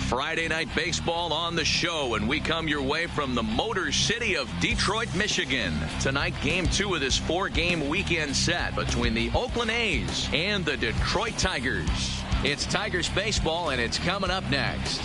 Friday night baseball on the show, and we come your way from the Motor City of Detroit, Michigan. Tonight, game 2 of this 4-game weekend set between the Oakland A's and the Detroit Tigers. It's Tigers baseball, and it's coming up next.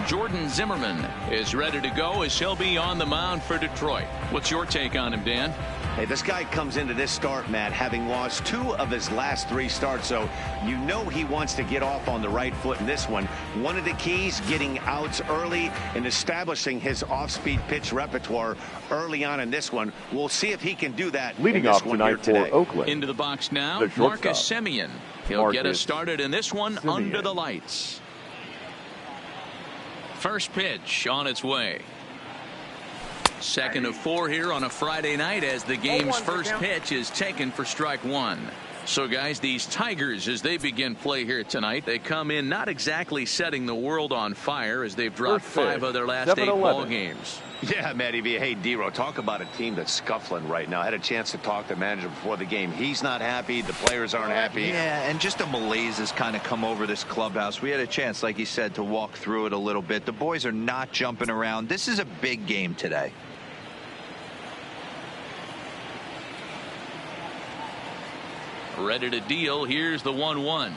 Jordan Zimmerman is ready to go as he'll be on the mound for Detroit. What's your take on him, Dan? Hey, this guy comes into this start, Matt, having lost 2 of his last 3 starts, so you know he wants to get off on the right foot in this one. One of the keys, getting outs early and establishing his off-speed pitch repertoire early on in this one. We'll see if he can do that. Leading off tonight for Oakland. Into the box now, Marcus Semien. He'll get us started in this one under the lights. First pitch on its way. Second of 4 here on a Friday night as the game's first pitch is taken for strike 1. So, guys, these Tigers, as they begin play here tonight, they come in not exactly setting the world on fire as they've dropped 5 of their last 8 ball games. Yeah, Matty V. Hey, D-Row, talk about a team that's scuffling right now. I had a chance to talk to the manager before the game. He's not happy. The players aren't happy. Yeah, and just a malaise has kind of come over this clubhouse. We had a chance, like you said, to walk through it a little bit. The boys are not jumping around. This is a big game today. Ready to deal. Here's the 1-1.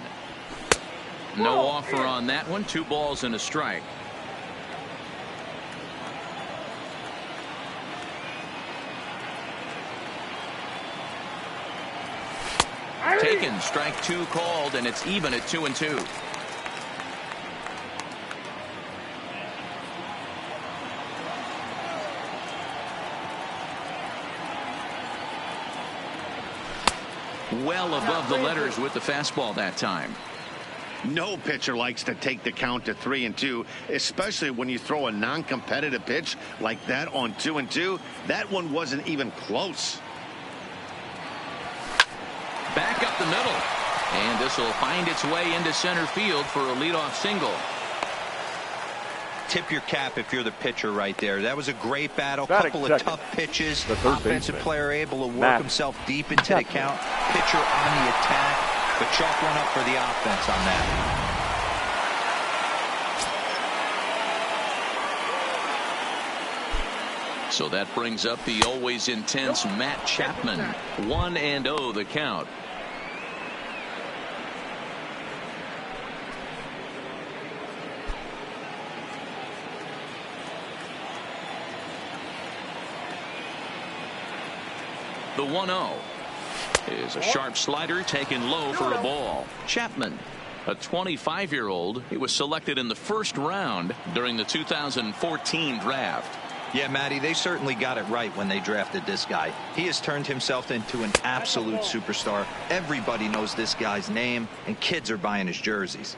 No offer on that one. 2 balls and a strike. Taken, strike 2 called, and it's even at 2-2. Well above the letters with the fastball that time. No pitcher likes to take the count to 3-2, especially when you throw a non-competitive pitch like that on 2-2. That one wasn't even close. Back up the middle, and this will find its way into center field for a leadoff single. Tip your cap if you're the pitcher right there. That was a great battle. Couple of tough pitches. Offensive player able to work himself deep into the count. Pitcher on the attack, but chalk one up for the offense on that. So that brings up the always intense Matt Chapman. 1-0 the count. The 1-0 is a sharp slider taken low for a ball. Chapman, a 25-year-old, he was selected in the first round during the 2014 draft. Yeah, Matty, they certainly got it right when they drafted this guy. He has turned himself into an absolute superstar. Everybody knows this guy's name, and kids are buying his jerseys.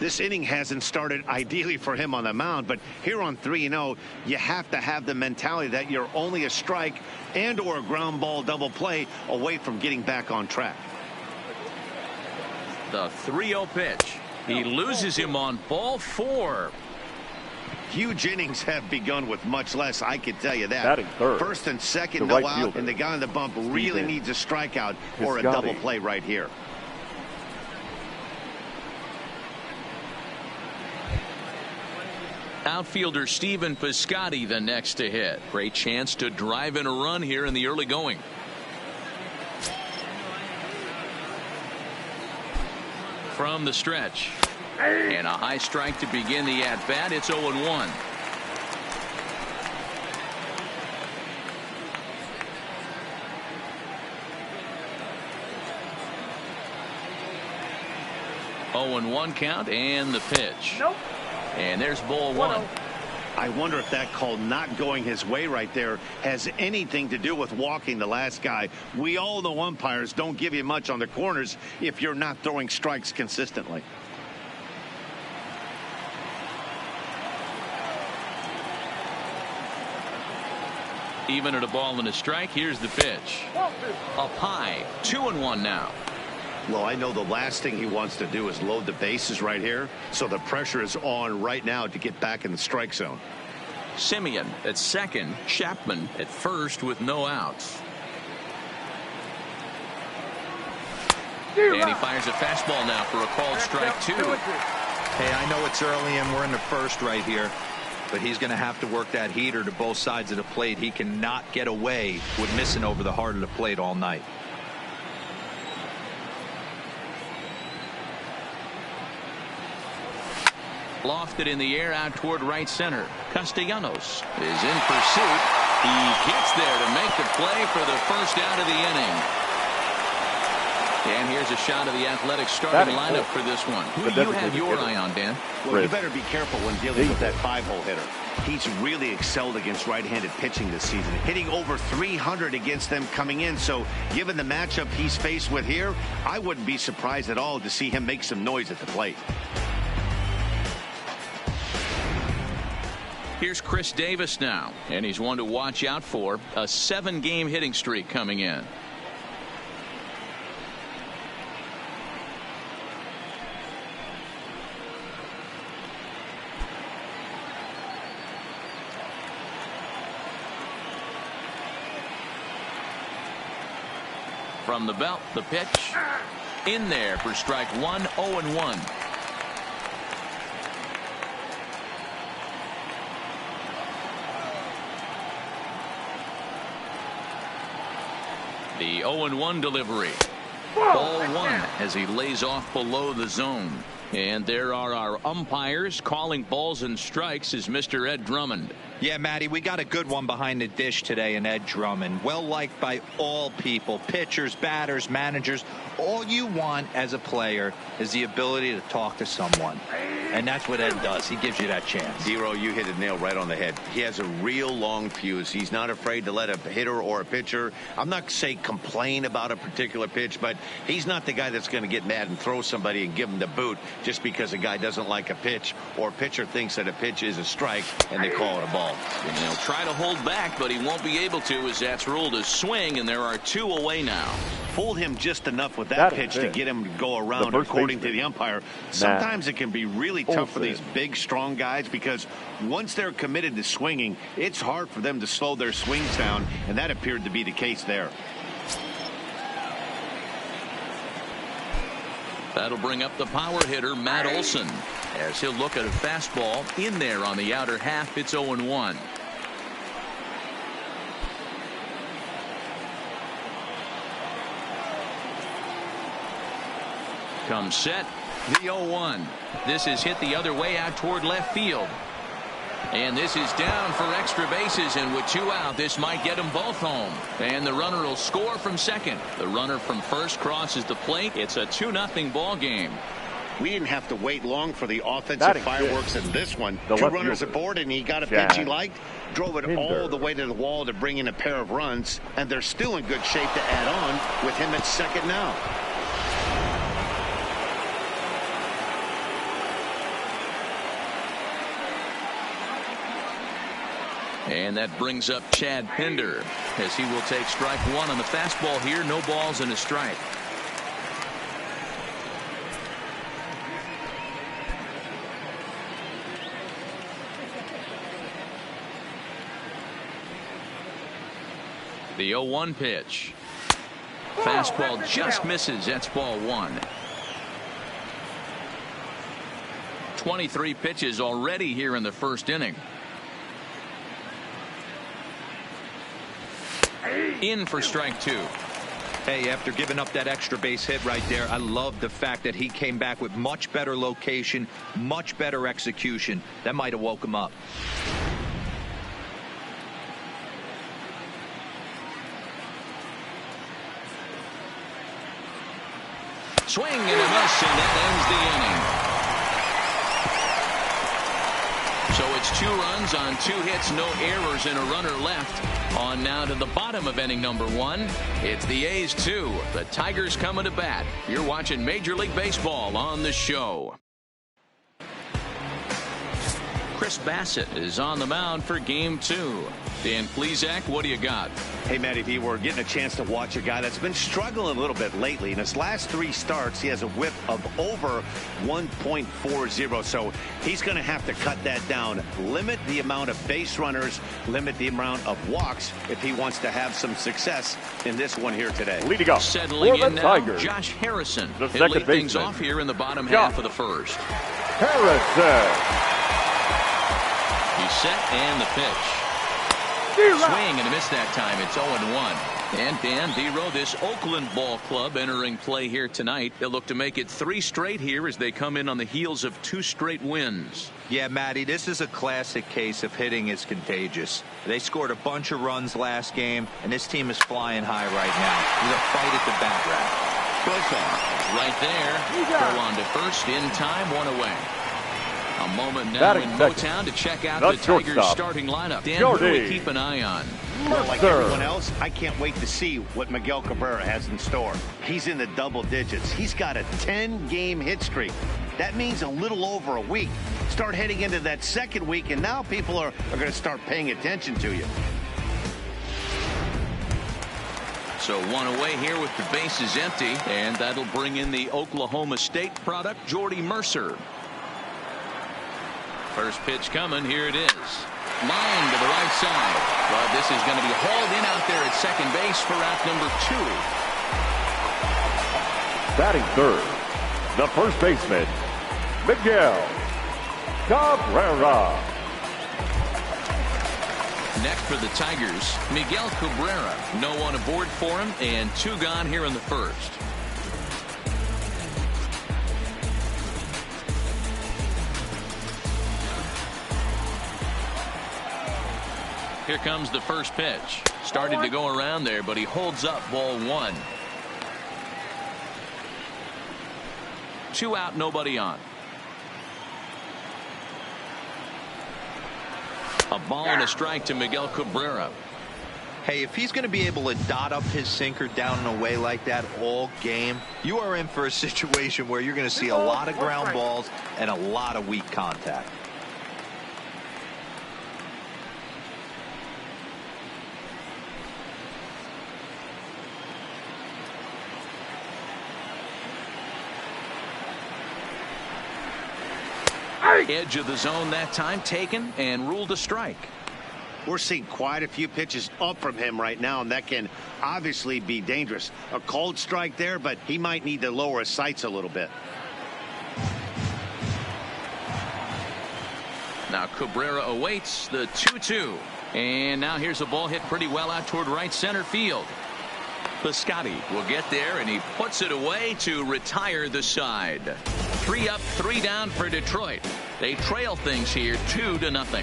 This inning hasn't started ideally for him on the mound, but here on 3-0, you have to have the mentality that you're only a strike and or a ground ball double play away from getting back on track. The 3-0 pitch. He loses him on ball 4. Huge innings have begun with much less, I can tell you that. First and second, no out, and the guy on the bump really needs a strikeout or a double play right here. Outfielder Stephen Piscotty the next to hit. Great chance to drive in a run here in the early going. From the stretch. And a high strike to begin the at-bat. It's 0-1. Oh, and 1 count, and the pitch. And there's ball 1. I wonder if that call not going his way right there has anything to do with walking the last guy. We all know umpires don't give you much on the corners if you're not throwing strikes consistently. Even at a ball and a strike, here's the pitch. Up high, 2-1 now. Well, I know the last thing he wants to do is load the bases right here, so the pressure is on right now to get back in the strike zone. Semien at second, Chapman at first with no outs. And he fires a fastball now for a called strike 2. Hey, I know it's early and we're in the first right here, but he's going to have to work that heater to both sides of the plate. He cannot get away with missing over the heart of the plate all night. Lofted in the air out toward right center. Castellanos is in pursuit. He gets there to make the play for the first out of the inning. And here's a shot of the Athletics starting lineup for this one. Who do you have your eye on, Dan? Well, you better be careful when dealing with that 5-hole hitter. He's really excelled against right-handed pitching this season, hitting over 300 against them coming in. So given the matchup he's faced with here, I wouldn't be surprised at all to see him make some noise at the plate. Here's Chris Davis now, and he's one to watch out for. A 7-game hitting streak coming in. From the belt, the pitch. In there for strike 1, 0-1. The 0-1 delivery. Ball 1 as he lays off below the zone. And there are our umpires calling balls and strikes is Mr. Ed Drummond. Yeah, Matty, we got a good one behind the dish today in Ed Drummond. Well liked by all people, pitchers, batters, managers. All you want as a player is the ability to talk to someone. And that's what Ed does. He gives you that chance. Zero, you hit the nail right on the head. He has a real long fuse. He's not afraid to let a hitter or a pitcher, I'm not saying complain about a particular pitch, but he's not the guy that's going to get mad and throw somebody and give him the boot just because a guy doesn't like a pitch or a pitcher thinks that a pitch is a strike and they call it a ball. And he'll try to hold back, but he won't be able to as that's ruled a swing, and there are 2 away now. Fooled him just enough with that pitch to get him to go around, according to the umpire. Sometimes it can be really tough for these big, strong guys because once they're committed to swinging, it's hard for them to slow their swings down, and that appeared to be the case there. That'll bring up the power hitter, Matt Olson, as he'll look at a fastball in there on the outer half. It's 0-1. Comes set. The 0-1. This is hit the other way out toward left field. And this is down for extra bases, and with 2 out, this might get them both home. And the runner will score from second. The runner from first crosses the plate. It's a 2-0 ball game. We didn't have to wait long for the offensive fireworks in this one. 2 runners aboard, and he got a pitch he liked, drove it all the way to the wall to bring in a pair of runs, and they're still in good shape to add on with him at second now. And that brings up Chad Pinder as he will take strike 1 on the fastball here. No balls and a strike. The 0-1 pitch. Fastball just misses. That's ball 1. 23 pitches already here in the first inning. In for strike 2. Hey, after giving up that extra base hit right there, I love the fact that he came back with much better location, much better execution. That might have woke him up. Swing and a miss, and that ends the inning. So it's 2 runs on 2 hits, no errors, and a runner left. On now to the bottom of inning number 1. It's the A's 2. The Tigers coming to bat. You're watching Major League Baseball on the show. Chris Bassett is on the mound for game 2. Dan Plesac, what do you got? Hey, Matty V, we're getting a chance to watch a guy that's been struggling a little bit lately. In his last 3 starts, he has a whip of over 1.40, so he's going to have to cut that down, limit the amount of base runners, limit the amount of walks if he wants to have some success in this one here today. Leading off Settling for in the now, Tigers, Josh Harrison. the He'll second lead things baseman. off here in the bottom half of the first. Harrison. He's set and the pitch. Swing and a miss that time. It's 0-1. And Dan Dero, this Oakland ball club entering play here tonight. They'll look to make it 3 straight here as they come in on the heels of 2 straight wins. Yeah, Matty, this is a classic case of hitting is contagious. They scored a bunch of runs last game, and this team is flying high right now. There's a fight at the bat rack. Right there. Throw on to first in time, 1 away. A moment now in Motown to check out the Tigers starting lineup. Dan, who do we keep an eye on? Well, like everyone else, I can't wait to see what Miguel Cabrera has in store. He's in the double digits. He's got a 10-game hit streak. That means a little over a week. Start heading into that second week, and now people are going to start paying attention to you. So 1 away here with the bases empty, and that'll bring in the Oklahoma State product, Jordy Mercer. First pitch coming. Here it is. Line to the right side. But this is going to be hauled in out there at second base for out number 2. Batting third, the first baseman, Miguel Cabrera. Next for the Tigers, Miguel Cabrera. No one aboard for him, and 2 gone here in the first. Here comes the first pitch. Started to go around there, but he holds up, ball 1. 2 out, nobody on. A ball and a strike to Miguel Cabrera. Hey, if he's going to be able to dot up his sinker down and away like that all game, you are in for a situation where you're going to see a lot of ground balls and a lot of weak contact. Edge of the zone that time taken and ruled a strike. We're seeing quite a few pitches up from him right now, and that can obviously be dangerous. A cold strike there, but he might need to lower his sights a little bit. Now Cabrera awaits the 2-2. And now here's a ball hit pretty well out toward right center field. Piscotty will get there, and he puts it away to retire the side. 3 up, 3 down for Detroit. They trail things here 2-0.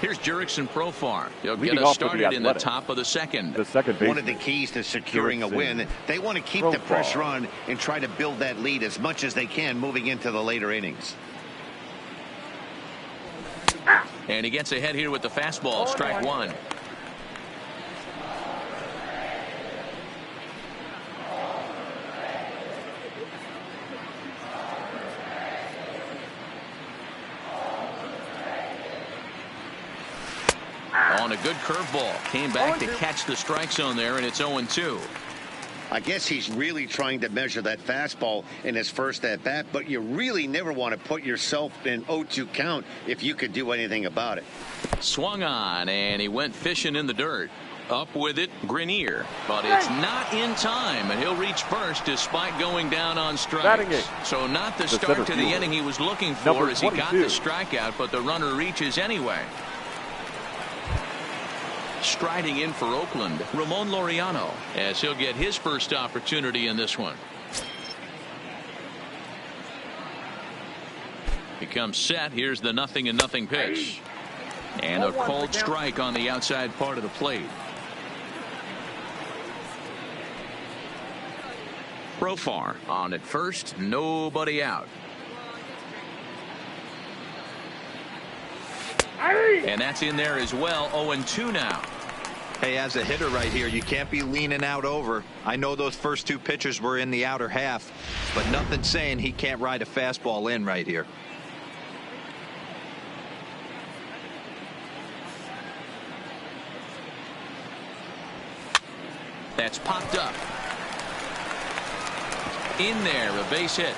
Here's Jurickson Profar. He'll get us started in the top of the second. One of the keys to securing a win, they want to keep the pressure on and try to build that lead as much as they can moving into the later innings. And he gets ahead here with the fastball, strike 1. On a good curveball. Came back to catch the strike zone there, and it's 0-2. I guess he's really trying to measure that fastball in his first at bat, but you really never want to put yourself in 0-2 count if you could do anything about it. Swung on, and he went fishing in the dirt. Up with it, Grenier, but it's not in time, and he'll reach first despite going down on strikes. So not the start to the inning he was looking for as he got the strikeout, but the runner reaches anyway. Striding in for Oakland, Ramon Laureano, as he'll get his first opportunity in this one. He comes set. Here's the 0-0 pitch. And a cold strike on the outside part of the plate. Profar on at first, nobody out. And that's in there as well. 0-2 now. Hey, as a hitter right here, you can't be leaning out over. I know those first two pitchers were in the outer half, but nothing saying he can't ride a fastball in right here. That's popped up. In there, a base hit.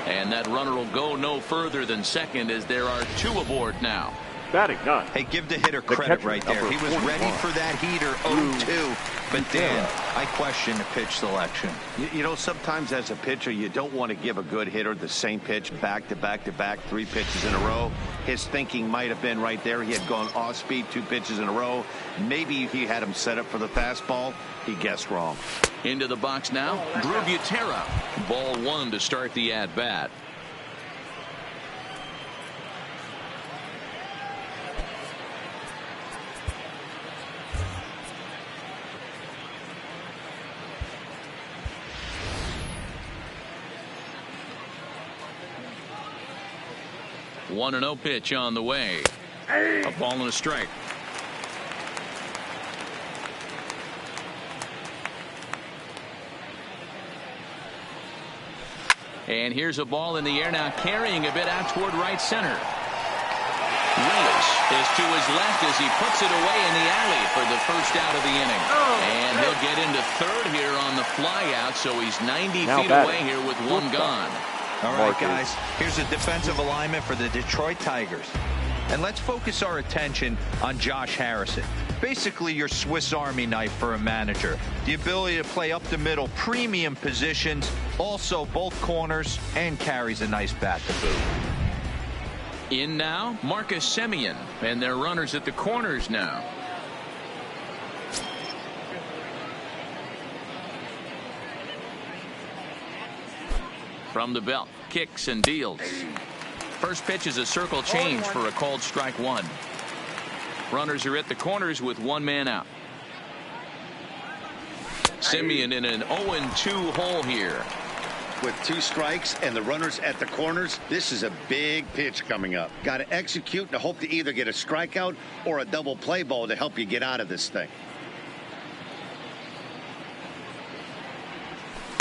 And that runner will go no further than second as there are two aboard now. Batting none. Hey, give the hitter credit right there. He was ready for that heater 0-2. But Dan, I question the pitch selection. You know, sometimes as a pitcher, you don't want to give a good hitter the same pitch back to back to back, 3 pitches in a row. His thinking might have been right there. He had gone off speed 2 pitches in a row. Maybe he had him set up for the fastball. He guessed wrong. Into the box now, Drew Butera. Ball 1 to start the at-bat. One and 0 pitch on the way. A ball and a strike. And here's a ball in the air now, carrying a bit out toward right center. Willis is to his left as he puts it away in the alley for the first out of the inning. And he'll get into third here on the fly out, so he's 90 feet away here with 1 gone. All right, guys, here's a defensive alignment for the Detroit Tigers. And let's focus our attention on Josh Harrison. Basically your Swiss Army knife for a manager. The ability to play up the middle, premium positions, also both corners, and carries a nice bat to boot. In now, Marcus Semien, and their runners at the corners now. From the belt, kicks and deals. First pitch is a circle change for a called strike 1. Runners are at the corners with 1 man out. Semien in an 0-2 hole here. With 2 strikes and the runners at the corners, this is a big pitch coming up. Got to execute and hope to either get a strikeout or a double play ball to help you get out of this thing.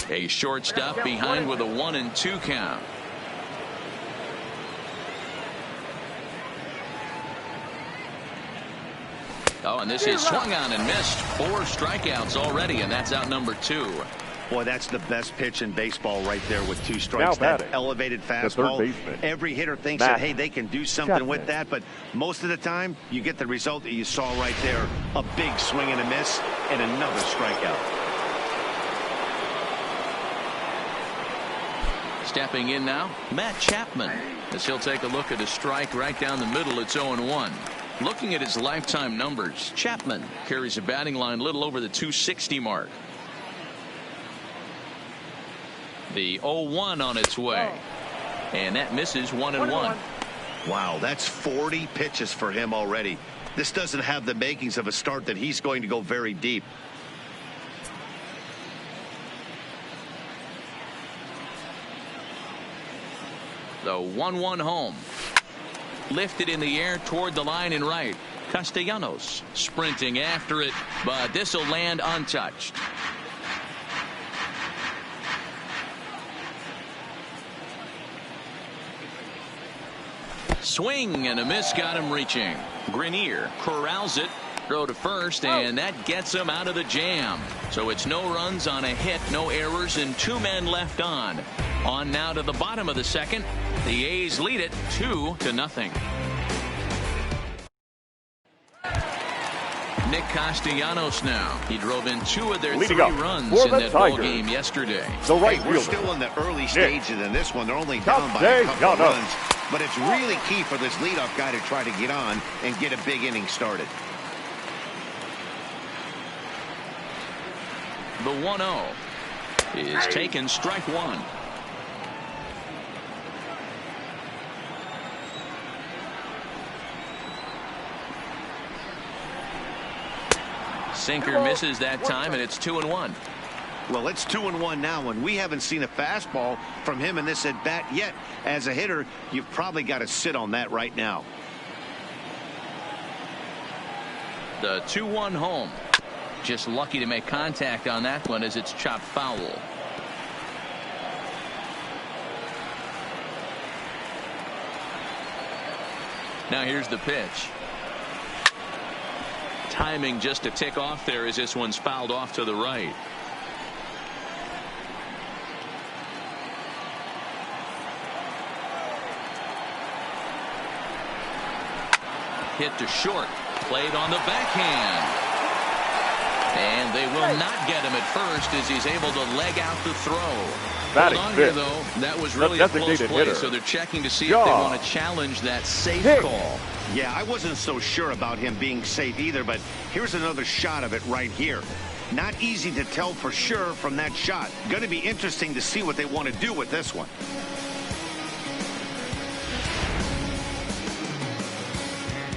A shortstop behind with a 1-2 count. Oh, and this is swung on and missed. 4 strikeouts already, and that's out number 2. Boy, that's the best pitch in baseball right there with 2 strikes. That elevated fastball. Every hitter thinks that, hey, they can do something with that, but most of the time, you get the result that you saw right there. A big swing and a miss, and another strikeout. Stepping in now, Matt Chapman, as he'll take a look at a strike right down the middle. It's 0-1. Looking at his lifetime numbers, Chapman carries a batting line a little over the 260 mark. The 0-1 on its way, and that misses 1-1. Wow, that's 40 pitches for him already. This doesn't have the makings of a start that he's going to go very deep. The 1-1 home. Lifted in the air toward the line and right. Castellanos sprinting after it, but this will land untouched. Swing and a miss got him reaching. Grenier corrals it. Throw to first, and that gets him out of the jam. So it's no runs on a hit, no errors, and 2 men left on. On now to the bottom of the second. The A's lead it 2-0. Nick Castellanos now. He drove in 2 of their 3 runs in that ball game yesterday. We're still in the early stages in this one. They're only down by a couple of runs. But it's really key for this leadoff guy to try to get on and get a big inning started. The 1-0 is taken, strike 1. Sinker misses that time, and it's 2-1. Well, it's 2-1 now, and we haven't seen a fastball from him in this at bat yet. As a hitter, you've probably got to sit on that right now. The 2-1 home. Just lucky to make contact on that one as it's chopped foul. Now here's the pitch. Timing just a tick off there as this one's fouled off to the right. Hit to short. Played on the backhand. And they will not get him at first as he's able to leg out the throw. Hold on here, though. That was really a close play, so they're checking to see if they want to challenge that safe call. Yeah, I wasn't so sure about him being safe either, but here's another shot of it right here. Not easy to tell for sure from that shot. Going to be interesting to see what they want to do with this one.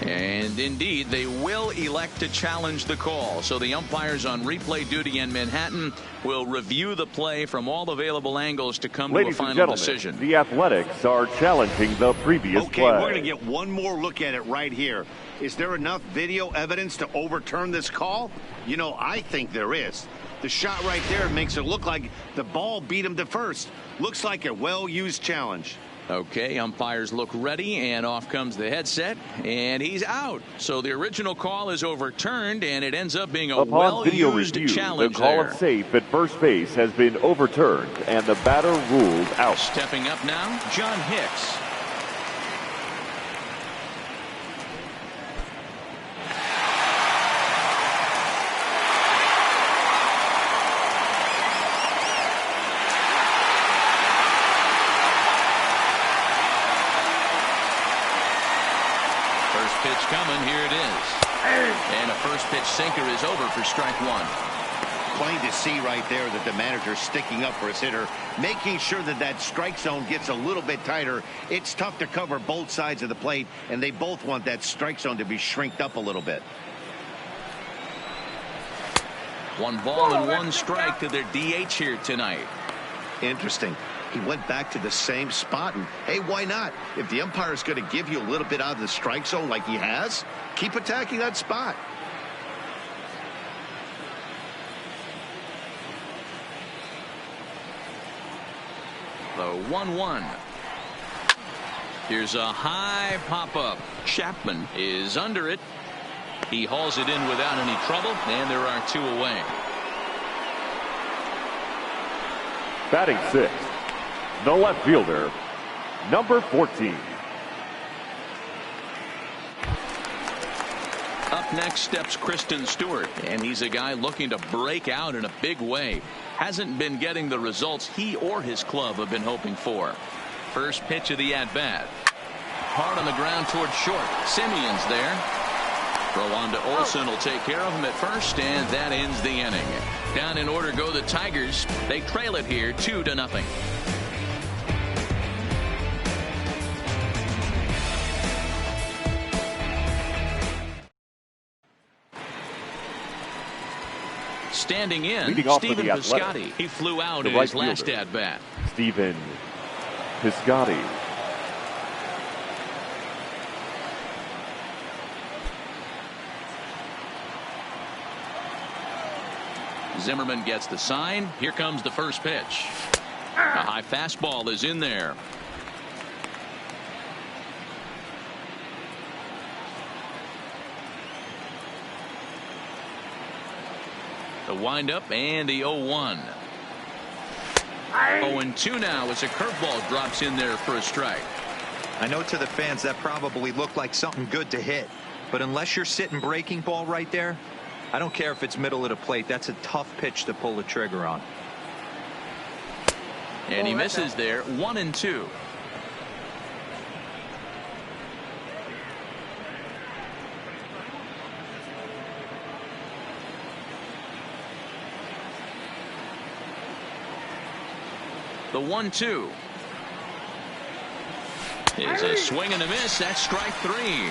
And indeed, they will elect to challenge the call. So the umpires on replay duty in Manhattan will review the play from all available angles to come to a final decision. The Athletics are challenging the previous play. Okay, we're going to get one more look at it right here. Is there enough video evidence to overturn this call? You know, I think there is. The shot right there makes it look like the ball beat him to first. Looks like a well-used challenge. Okay, umpires look ready, and off comes the headset, and he's out. So the original call is overturned, and it ends up being a well-used challenge. The call of safe at first base has been overturned, and the batter ruled out. Stepping up now, John Hicks. Pitch coming. Here it is. And a first pitch sinker is over for strike one. Plain to see right there that the manager's sticking up for his hitter, making sure that that strike zone gets a little bit tighter. It's tough to cover both sides of the plate, and they both want that strike zone to be shrinked up a little bit. 1 ball and 1 strike to their DH here tonight. Interesting. He went back to the same spot, and hey, why not? If the umpire is going to give you a little bit out of the strike zone like he has, keep attacking that spot. The 1-1. Here's a high pop-up. Chapman is under it. He hauls it in without any trouble, and there are 2 away. Batting 6th. The left fielder, number 14. Up next steps Kristen Stewart, and he's a guy looking to break out in a big way. Hasn't been getting the results he or his club have been hoping for. First pitch of the at-bat. Hard on the ground toward short. Simeon's there. Throw on to Olsen will take care of him at first, and that ends the inning. Down in order go the Tigers. They trail it here 2-0. Standing in, Stephen Piscotty. He flew out in his last at-bat. Stephen Piscotty. Zimmerman gets the sign. Here comes the first pitch. A high fastball is in there. The windup and the 0-1. 0-2 now as a curveball drops in there for a strike. I know to the fans that probably looked like something good to hit, but unless you're sitting breaking ball right there, I don't care if it's middle of the plate. That's a tough pitch to pull the trigger on. And he misses there. 1-2. The 1-2 is a swing and a miss. That's strike 3.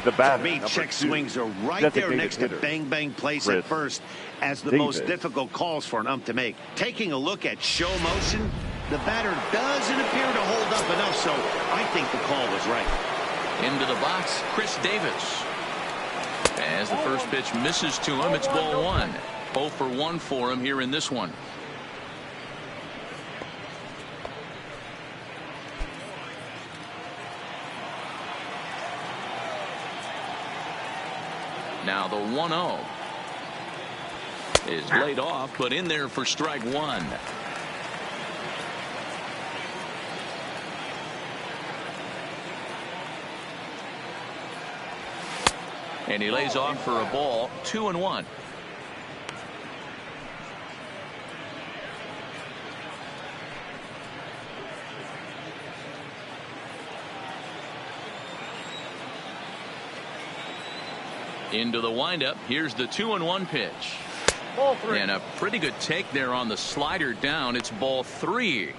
The bat, me, check swings are right there next to bang bang plays at first as the most difficult calls for an ump to make. Taking a look at show motion, The batter doesn't appear to hold up enough, so I think the call was right. Into the box, Chris Davis. As the first pitch misses to him, it's ball one. 0 for 1 for him here in this one. Now the 1-0 is laid off, but in there for strike one. And he lays off for a ball, 2-1. Into the windup. Here's the 2-1 pitch. Ball three. And a pretty good take there on the slider down. It's ball three.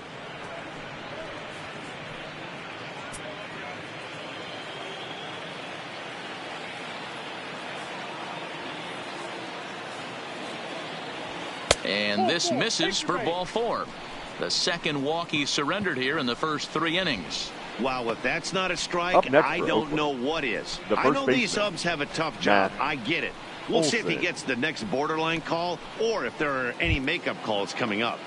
And this misses for ball four. The second walk he surrendered here in the first 3 innings. Wow, if that's not a strike, I don't know what is. I know these subs have a tough job. I get it. We'll see if he gets the next borderline call or if there are any makeup calls coming up.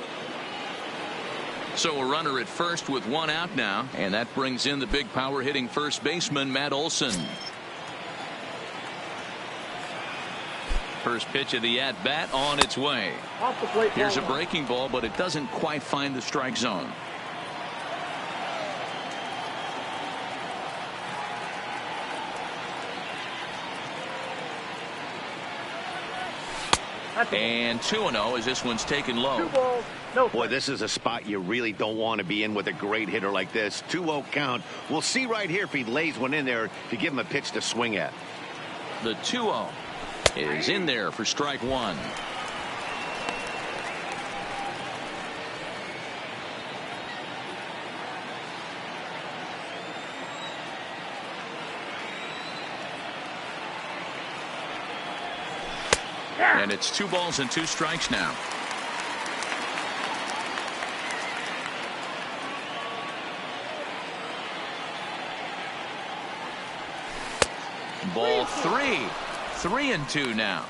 So a runner at first with 1 out now, and that brings in the big power hitting first baseman Matt Olson. First pitch of the at-bat on its way. Off the plate, Here's a breaking ball, but it doesn't quite find the strike zone. And 2-0 as this one's taken low. 2 balls, no. Boy, this is a spot you really don't want to be in with a great hitter like this. 2-0 count. We'll see right here if he lays one in there to give him a pitch to swing at. The 2-0 is in there for strike one. And it's 2 balls and 2 strikes now. Ball 3. 3-2 now.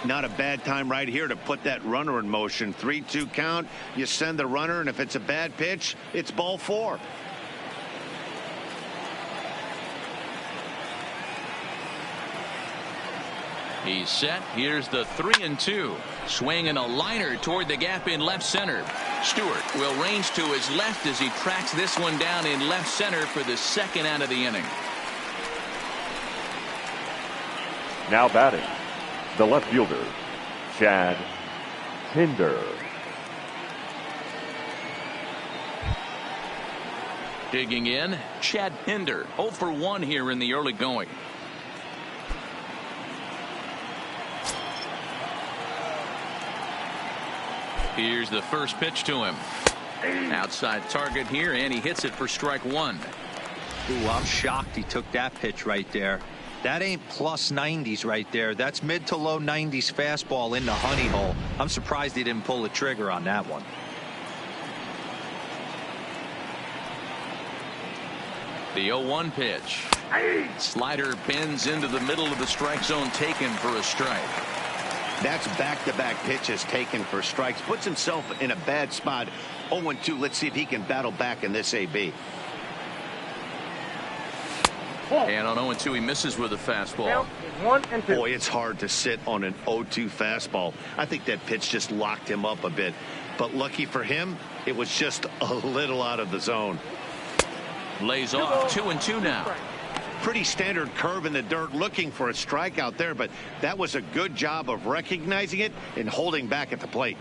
Not a bad time right here to put that runner in motion. 3-2 count. You send the runner, and if it's a bad pitch, it's ball 4. He's set. Here's the 3-2. Swinging a liner toward the gap in left center. Stewart will range to his left as he tracks this one down in left center for the second out of the inning. Now batting, the left fielder, Chad Pinder. Digging in, Chad Pinder. 0 for 1 here in the early going. Here's the first pitch to him. Outside target here, and he hits it for strike one. Ooh, I'm shocked he took that pitch right there. That ain't plus 90s right there. That's mid to low 90s fastball in the honey hole. I'm surprised he didn't pull the trigger on that one. The 0-1 pitch. Slider bends into the middle of the strike zone, taken for a strike. That's back-to-back pitches taken for strikes. Puts himself in a bad spot. 0-2. Let's see if he can battle back in this AB. And on 0-2, he misses with a fastball. 1 and 2. Boy, it's hard to sit on an 0-2 fastball. I think that pitch just locked him up a bit. But lucky for him, it was just a little out of the zone. Lays off. 2-2 now. Pretty standard curve in the dirt, looking for a strikeout there, but that was a good job of recognizing it and holding back at the plate.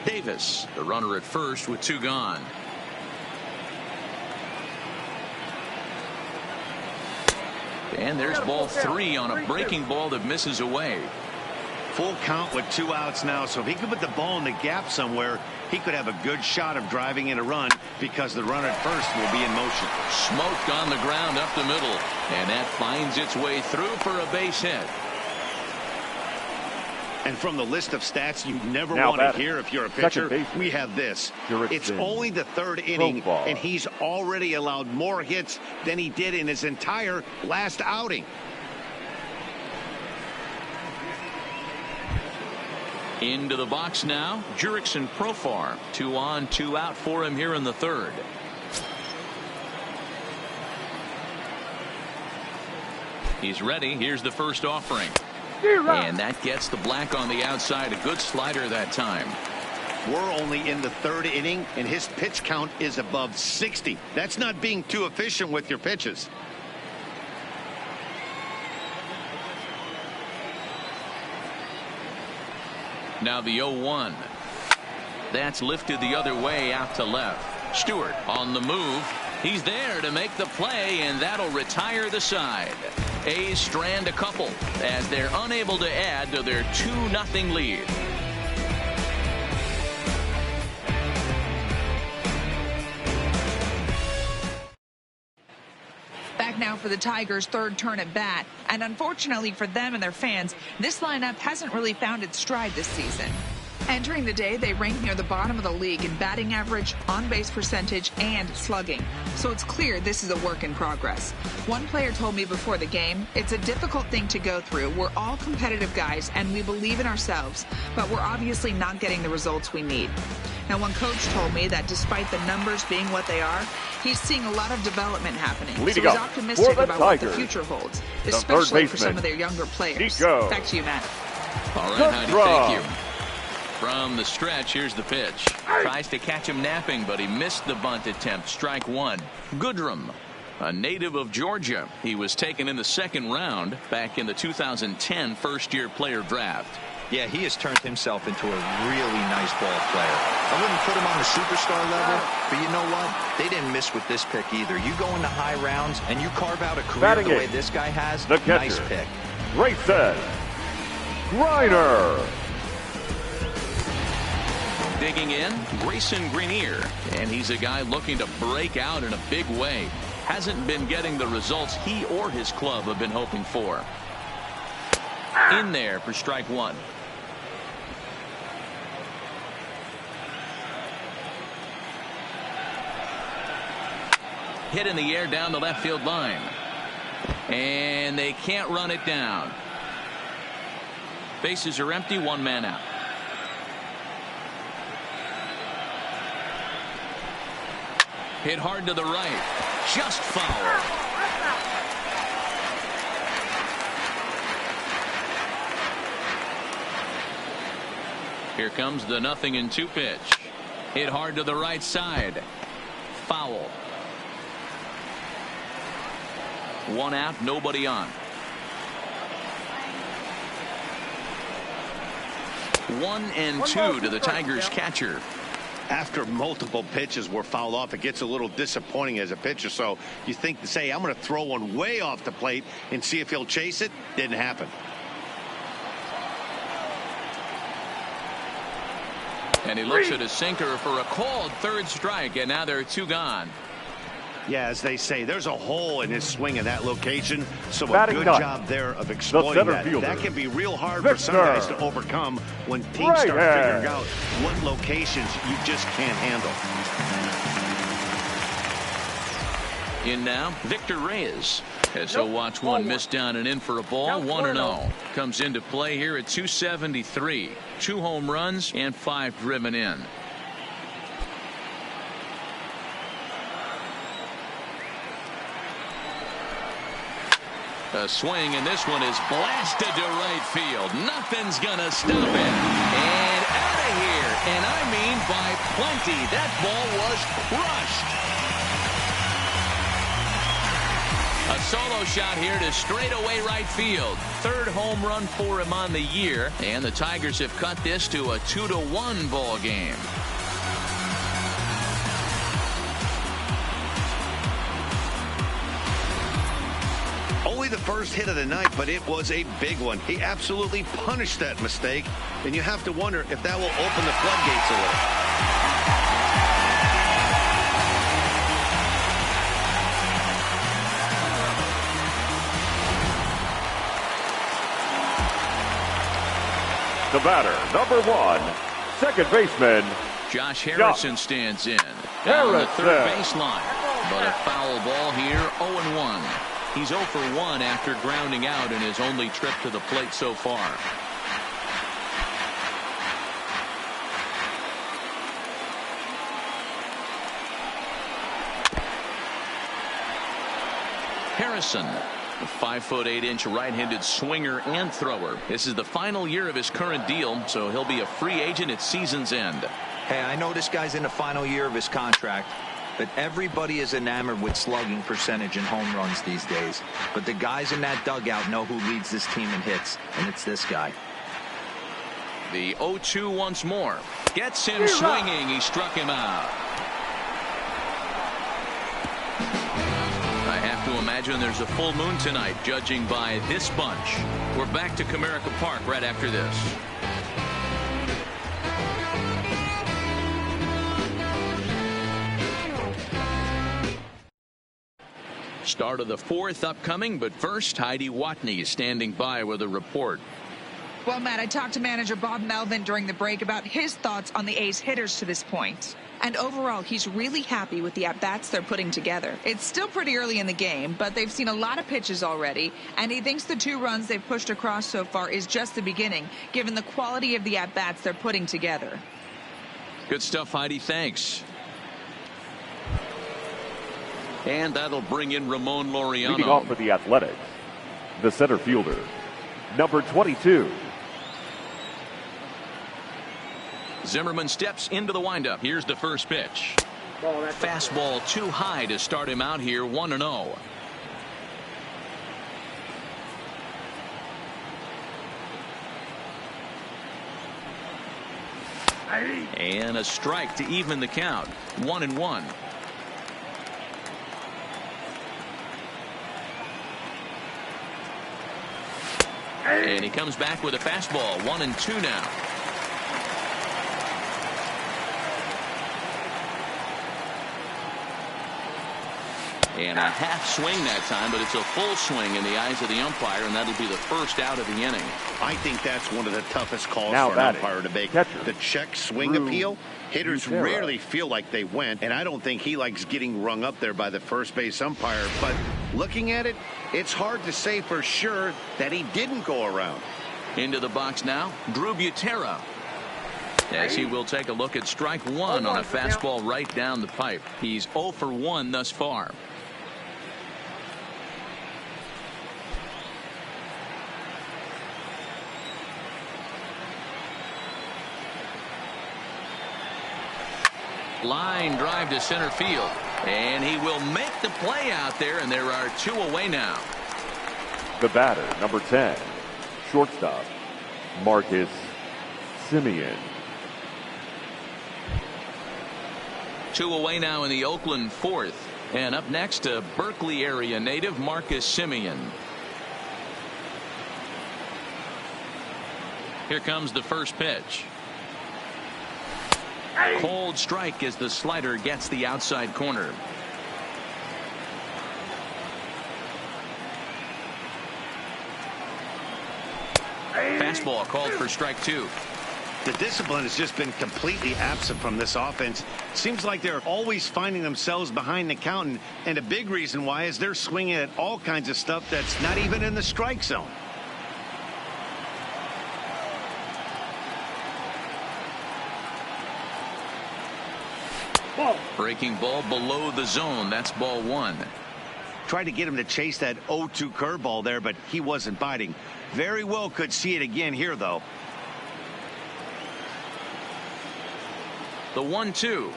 Davis, the runner at first with 2 gone. And there's ball 3 on a breaking ball that misses away. Full count with 2 outs now, so if he could put the ball in the gap somewhere, he could have a good shot of driving in a run because the runner at first will be in motion. Smoked on the ground up the middle, and that finds its way through for a base hit. And from the list of stats you never Now want to batting. hear if you're a pitcher, Second we have this. It's Jurickson. only the third inning, Profile. and he's already allowed more hits than he did in his entire last outing. Into the box now, Jurickson Profar. 2 on, 2 out for him here in the third. He's ready. Here's the first offering. And that gets the black on the outside. A good slider that time. We're only in the third inning, and his pitch count is above 60. That's not being too efficient with your pitches. Now the 0-1. That's lifted the other way out to left. Stewart on the move. He's there to make the play, and that'll retire the side. A's strand a couple as they're unable to add to their 2-0 lead. Back now for the Tigers' third turn at bat, and unfortunately for them and their fans, this lineup hasn't really found its stride this season. Entering the day, they rank near the bottom of the league in batting average, on-base percentage, and slugging. So it's clear this is a work in progress. One player told me before the game, it's a difficult thing to go through. We're all competitive guys, and we believe in ourselves, but we're obviously not getting the results we need. Now, one coach told me that despite the numbers being what they are, he's seeing a lot of development happening. Leading so he's up optimistic for the about what the Tigers, future holds, the especially third for some baseman, of their younger players. Nico. Back to you, Matt. All right, Heidi, thank you. From the stretch, here's the pitch. Tries to catch him napping, but he missed the bunt attempt. Strike one. Goodrum, a native of Georgia. He was taken in the second round back in the 2010 first-year player draft. Yeah, he has turned himself into a really nice ball player. I wouldn't put him on the superstar level, but you know what? They didn't miss with this pick either. You go into high rounds and you carve out a career Batting the way eighth, this guy has. the catcher, nice pick. Grayson Griner. Digging in, Grayson Greenier, and he's a guy looking to break out in a big way. Hasn't been getting the results he or his club have been hoping for. In there for strike one. Hit in the air down the left field line. And they can't run it down. Bases are empty, 1 man out. Hit hard to the right. Just foul. Here comes the 0-2 pitch. Hit hard to the right side. Foul. 1 out, nobody on. 1-2 to the Tigers catcher. After multiple pitches were fouled off, it gets a little disappointing as a pitcher. So you think to say, I'm going to throw one way off the plate and see if he'll chase it. Didn't happen. And he looks at his sinker for a called third strike, and now there are 2 gone. Yeah, as they say, there's a hole in his swing in that location. So a Batting good ninth, job there of exploiting that. fielder, That can be real hard for some guys to overcome when teams Right start hand. figuring out what locations you just can't handle. In now, Victor Reyes. As he'll watch one miss down and in for a ball. 1-0. Comes into play here at 273. 2 home runs and 5 driven in. A swing, and this one is blasted to right field. Nothing's gonna stop it. And out of here. And I mean by plenty. That ball was crushed. A solo shot here to straightaway right field. 3rd home run for him on the year. And the Tigers have cut this to a 2-1 ball game. Only the first hit of the night, but it was a big one. He absolutely punished that mistake. And you have to wonder if that will open the floodgates a little. The batter, number 1, second baseman, Josh Harrison stands in down the third baseline. But a foul ball here, 0-1. He's 0 for 1 after grounding out in his only trip to the plate so far. Harrison, a 5'8" right-handed swinger and thrower. This is the final year of his current deal, so he'll be a free agent at season's end. Hey, I know this guy's in the final year of his contract, but everybody is enamored with slugging percentage and home runs these days. But the guys in that dugout know who leads this team in hits, and it's this guy. The 0-2 once more. Gets him swinging. He struck him out. I have to imagine there's a full moon tonight, judging by this bunch. We're back to Comerica Park right after this. Start of the fourth upcoming, but first, Heidi Watney is standing by with a report. Well, Matt, I talked to manager Bob Melvin during the break about his thoughts on the A's hitters to this point. And overall, he's really happy with the at-bats they're putting together. It's still pretty early in the game, but they've seen a lot of pitches already, and he thinks the 2 runs they've pushed across so far is just the beginning, given the quality of the at-bats they're putting together. Good stuff, Heidi. Thanks. And that'll bring in Ramon Laureano. Leading off for the Athletics, the center fielder, number 22. Zimmerman steps into the windup. Here's the first pitch. Fastball too high to start him out here, 1-0. And a strike to even the count, 1-1. And he comes back with a fastball, 1-2 now. And a half swing that time, but it's a full swing in the eyes of the umpire, and that'll be the first out of the inning. I think that's one of the toughest calls now for an umpire to make. The check swing appeal. Hitters rarely feel like they went, and I don't think he likes getting rung up there by the first base umpire. But looking at it, it's hard to say for sure that he didn't go around. Into the box now, Drew Butera. As he will take a look at strike 1 on a fastball right down the pipe. He's 0 for 1 thus far. Line drive to center field, and he will make the play out there, and there are 2 away now. The batter, number 10, shortstop, Marcus Semien. 2 away now in the Oakland fourth, and up next, a Berkeley area native, Marcus Semien. Here comes the first pitch. Cold strike as the slider gets the outside corner. Fastball called for strike 2. The discipline has just been completely absent from this offense. Seems like they're always finding themselves behind the count, and a big reason why is they're swinging at all kinds of stuff that's not even in the strike zone. Breaking ball below the zone. That's ball 1. Tried to get him to chase that 0-2 curveball there, but he wasn't biting. Very well could see it again here, though. The 1-2.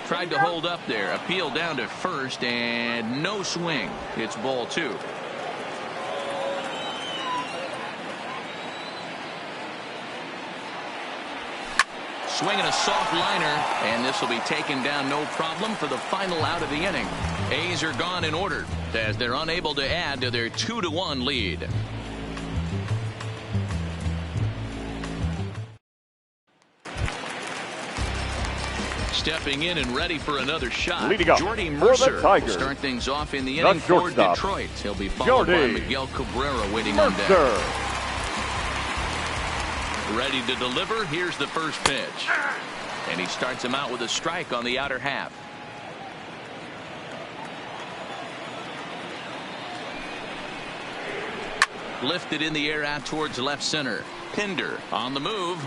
Tried to hold up there. Appeal down to first, and no swing. It's ball 2. Swinging a soft liner, and this will be taken down no problem for the final out of the inning. A's are gone in order as they're unable to add to their 2-1 lead. stepping in and ready for another shot. Leading up Jordy for Mercer the Tigers. will start things off in the The inning for shortstop, Detroit. He'll be followed by Jordy Miguel Cabrera waiting on deck. Mercer. Ready to deliver. Here's the first pitch. And he starts him out with a strike on the outer half. Lifted in the air out towards left center. Pinder on the move.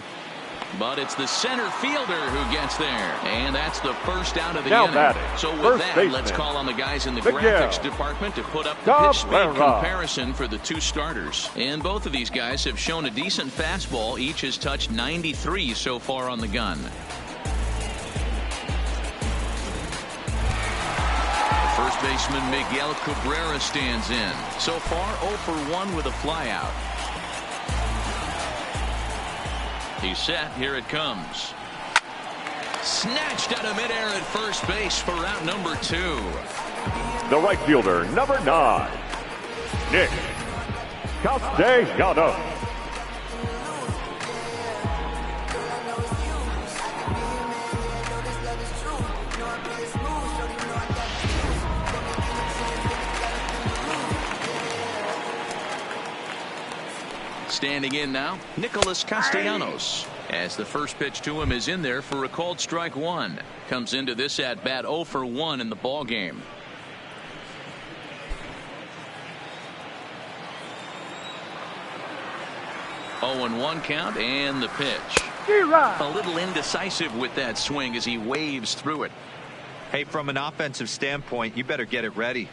But it's the center fielder who gets there. And that's the first out of the Now inning. batting, So with first that, baseman, let's call on the guys in the Miguel graphics department to put up the pitch speed Cabrera. comparison for the two starters. And both of these guys have shown a decent fastball. Each has touched 93 so far on the gun. First baseman Miguel Cabrera stands in. So far 0 for 1 with a flyout. He's set. Here it comes. Snatched out of midair at first base for route number 2. The right fielder, number 9, Nick Castellanos. Standing in now, Nicholas Castellanos. As the first pitch to him is in there for a called strike 1. Comes into this at bat 0 for 1 in the ball game. Oh, and 1 count and the pitch. A little indecisive with that swing as he waves through it. Hey, from an offensive standpoint, you better get it ready.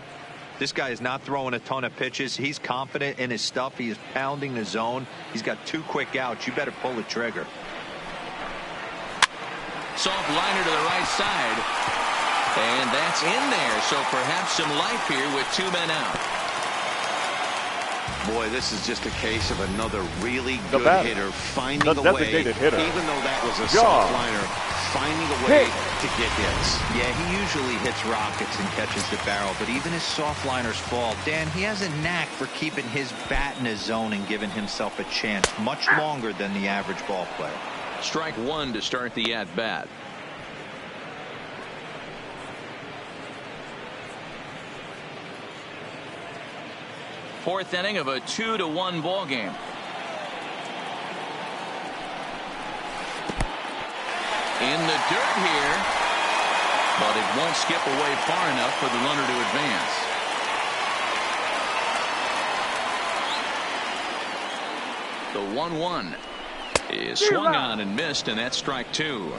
This guy is not throwing a ton of pitches. He's confident in his stuff. He is pounding the zone. He's got 2 quick outs. You better pull the trigger. Soft liner to the right side. And that's in there. So perhaps some life here with 2 men out. Boy, this is just a case of another really good hitter finding the a way, designated hitter, even though that was a soft liner, finding a way to get hits. Yeah, he usually hits rockets and catches the barrel, but even his soft liners fall. Dan, he has a knack for keeping his bat in his zone and giving himself a chance much longer than the average ball player. Strike 1 to start the at bat. Fourth inning of a 2-1 ball game. In the dirt here, but it won't skip away far enough for the runner to advance. The 1-1 is swung on and missed, and that's strike 2.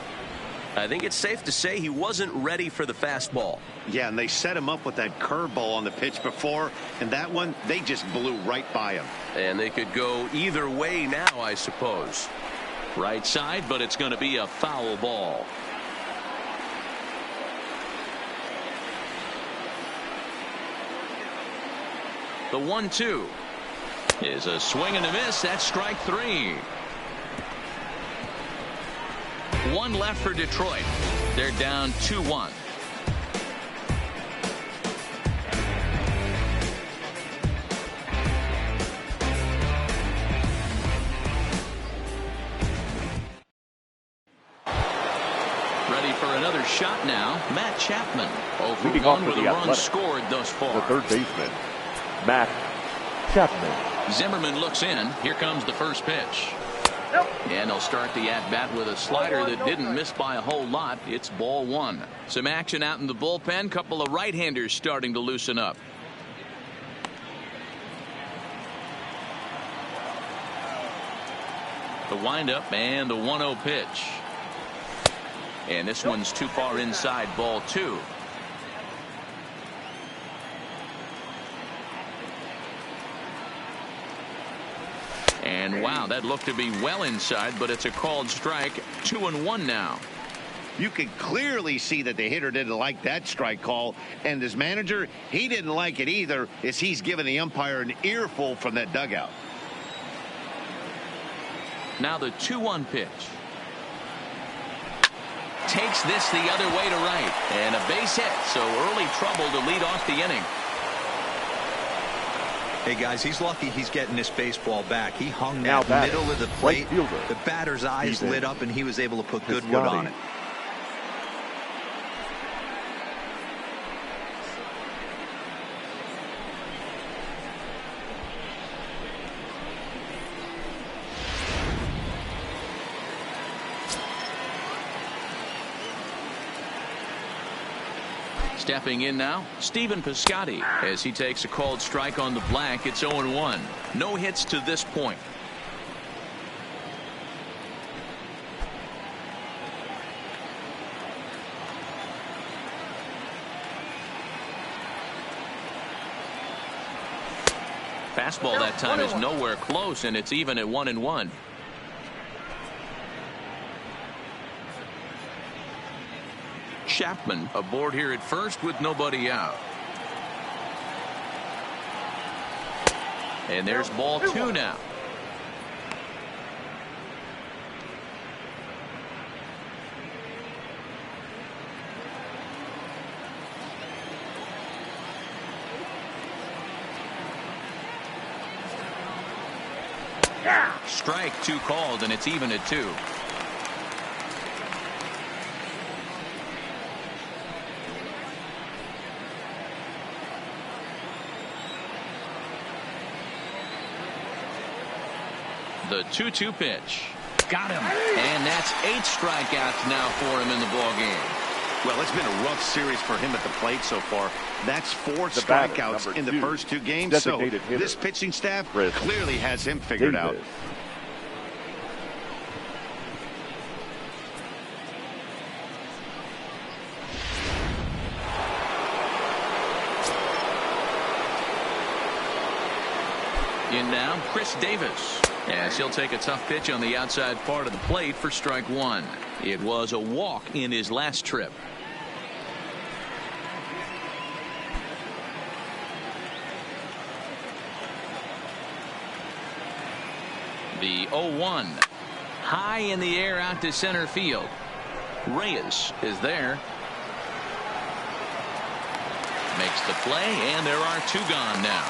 I think it's safe to say he wasn't ready for the fastball. Yeah, and they set him up with that curveball on the pitch before, and that one, they just blew right by him. And they could go either way now, I suppose. Right side, but it's going to be a foul ball. The 1-2 is a swing and a miss. That's strike 3. 1 left for Detroit. They're down 2-1. Ready for another shot now. Matt Chapman. Over Leading 1 off with for a the run Athletics, scored thus far. the third baseman, Matt Chapman. Zimmerman looks in. Here comes the first pitch. And they'll start the at-bat with a slider that didn't miss by a whole lot. It's ball 1. Some action out in the bullpen. Couple of right-handers starting to loosen up. The windup and the 1-0 pitch. And this one's too far inside, ball 2. And wow, that looked to be well inside, but it's a called strike. 2-1 now. You could clearly see that the hitter didn't like that strike call, and his manager, he didn't like it either, as he's giving the umpire an earful from that dugout. Now the 2-1 pitch. Takes this the other way to right, and a base hit, so early trouble to lead off the inning. Hey guys, he's lucky he's getting this baseball back. He hung that middle of the plate. The batter's eyes lit up and he was able to put good wood on it. Stepping in now, Stephen Piscotty, as he takes a called strike on the black. It's 0-1. No hits to this point. Fastball that time is nowhere close, and it's even at 1-1. Chapman aboard here at first with nobody out. And there's ball 2 now. Strike 2 called, and it's even at 2. The 2-2 pitch. Got him. And that's 8 strikeouts now for him in the ball game. Well, it's been a rough series for him at the plate so far. That's 4 strikeouts in the first 2 games. So this pitching staff clearly has him figured out. In now, Chris Davis. As he'll take a tough pitch on the outside part of the plate for strike 1. It was a walk in his last trip. The 0-1. High in the air out to center field. Reyes is there. Makes the play, and there are 2 gone now.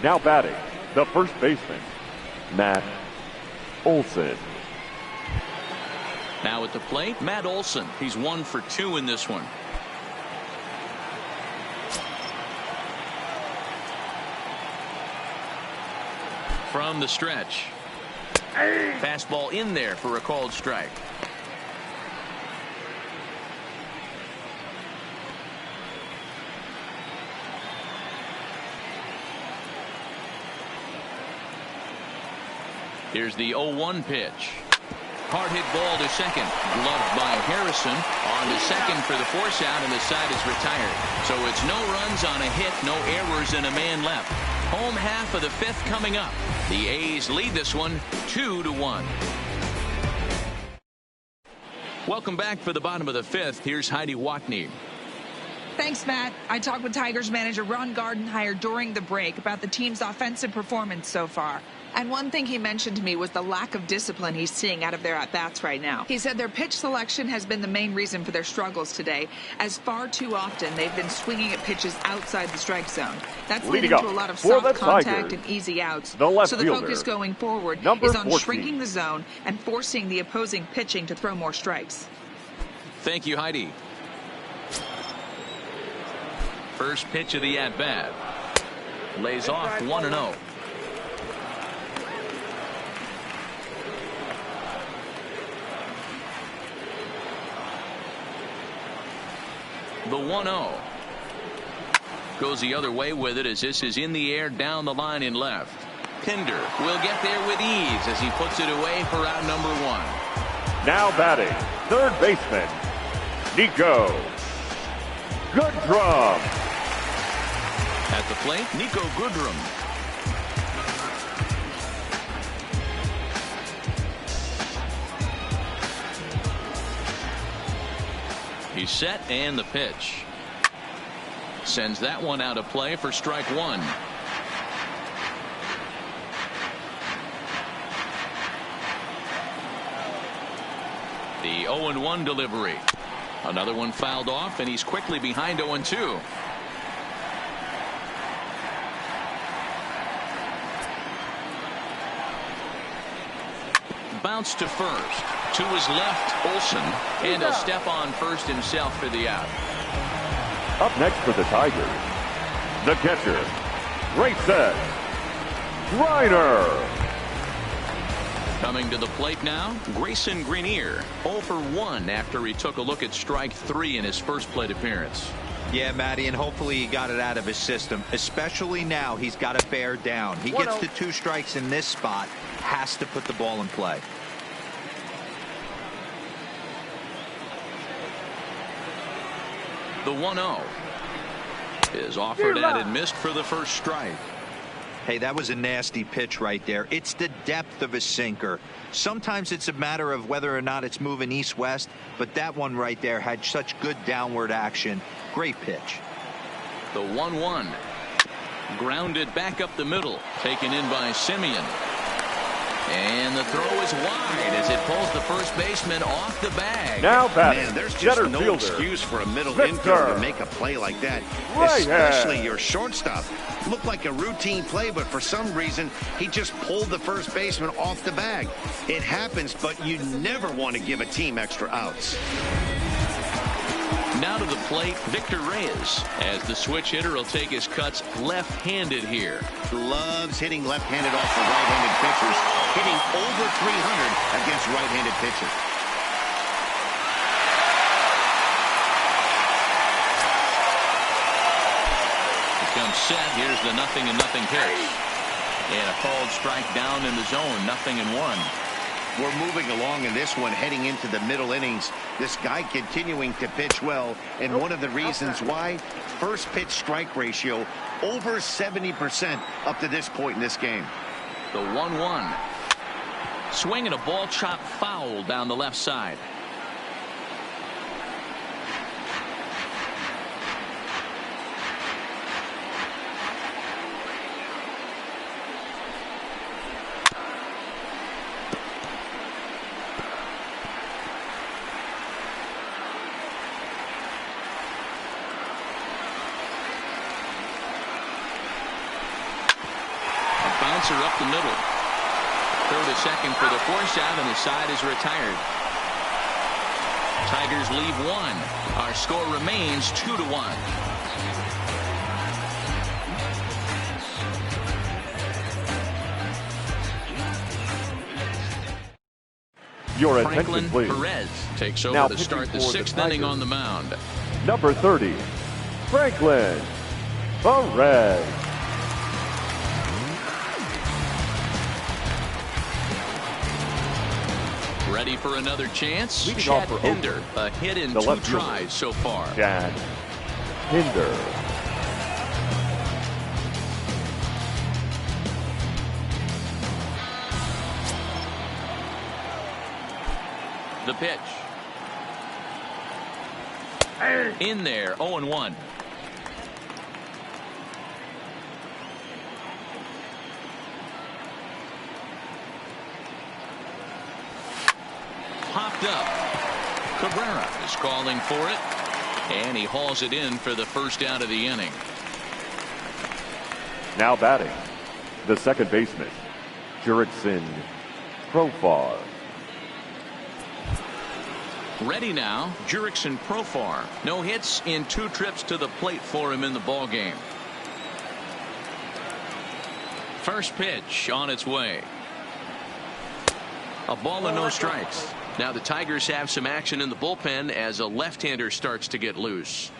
Now batting, the first baseman, Matt Olson. Now at the plate, Matt Olson. He's 1 for 2 in this one. From the stretch. Fastball in there for a called strike. Here's the 0-1 pitch. Hard hit ball to second. Gloved by Harrison. On to second for the force out, and the side is retired. So it's no runs on a hit, no errors, and a man left. Home half of the 5th coming up. The A's lead this one 2-1. Welcome back for the bottom of the 5th. Here's Heidi Watney. Thanks, Matt. I talked with Tigers manager Ron Gardenhire during the break about the team's offensive performance so far. And one thing he mentioned to me was the lack of discipline he's seeing out of their at-bats right now. He said their pitch selection has been the main reason for their struggles today, as far too often they've been swinging at pitches outside the strike zone. That's leading to a lot of soft contact and easy outs. So the focus going forward is on shrinking the zone and forcing the opposing pitching to throw more strikes. Thank you, Heidi. First pitch of the at-bat. Lays off 1-0. The 1-0 goes the other way with it, as this is in the air down the line in left. Pinder will get there with ease as he puts it away for out number 1. Now batting, third baseman, Nico Goodrum. At the plate, Nico Goodrum. He's set, and the pitch. Sends that one out of play for strike 1. The 0-1 delivery. Another one fouled off, and he's quickly behind 0-2. Bounce to first. To his left, Olson, and he'll step on first himself for the out. Up next for the Tigers, the catcher, Grayson Reiner. Coming to the plate now, Grayson Greenier, 0 for 1 after he took a look at strike 3 in his first plate appearance. Yeah, Matty, and hopefully he got it out of his system. Especially now, he's got to bear down. He gets the 2 strikes in this spot, has to put the ball in play. The 1-0 is offered at and missed for the first strike. Hey, that was a nasty pitch right there. It's the depth of a sinker. Sometimes it's a matter of whether or not it's moving east-west, but that one right there had such good downward action. Great pitch. The 1-1 grounded back up the middle, taken in by Simeon. And the throw is wide as it pulls the first baseman off the bag. Now batting, man, there's just no fielder, excuse for a middle Victor. infielder to make a play like that, especially your shortstop. Looked like a routine play, but for some reason, he just pulled the first baseman off the bag. It happens, but you never want to give a team extra outs. Now to the plate, Victor Reyes, as the switch hitter will take his cuts left-handed here. Loves hitting left-handed off the right-handed pitchers, hitting over 300 against right-handed pitchers. Becomes set. Here's the 0-0 pitch. And a called strike down in the zone, 0-1. We're moving along in this one, heading into the middle innings. This guy continuing to pitch well, and one of the reasons why, first pitch strike ratio over 70% up to this point in this game. The 1-1. Swing and a ball chopped foul down the left side. Bouncer up the middle. Throw to second for the force out, and the side is retired. Tigers leave 1. Our score remains 2-1. Your Franklin attention, please. Perez takes over Now to pitching start the for the 6th inning Tigers. on the mound. Number 30, Franklin Perez. Ready for another chance? Leading Chad off for Pinder, Oakland, a hit in the 2 left fielder, tries so far. Chad Pinder. The pitch. In there, 0-1. Popped up. Cabrera is calling for it, and he hauls it in for the first out of the inning. Now batting, the second baseman, Jurickson Profar. Ready now, Jurickson Profar. No hits in 2 trips to the plate for him in the ballgame. First pitch on its way. A ball and no strikes. Now the Tigers have some action in the bullpen as a left-hander starts to get loose.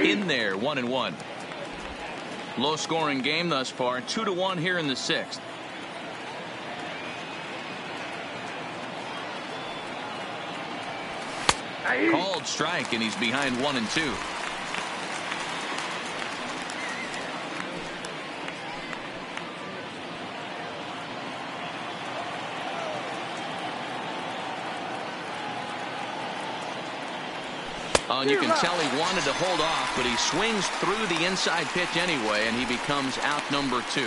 In there, 1-1. Low scoring game thus far, 2-1 here in the 6th. Called strike, and he's behind 1-2. And you can tell he wanted to hold off, but he swings through the inside pitch anyway, and he becomes out number 2.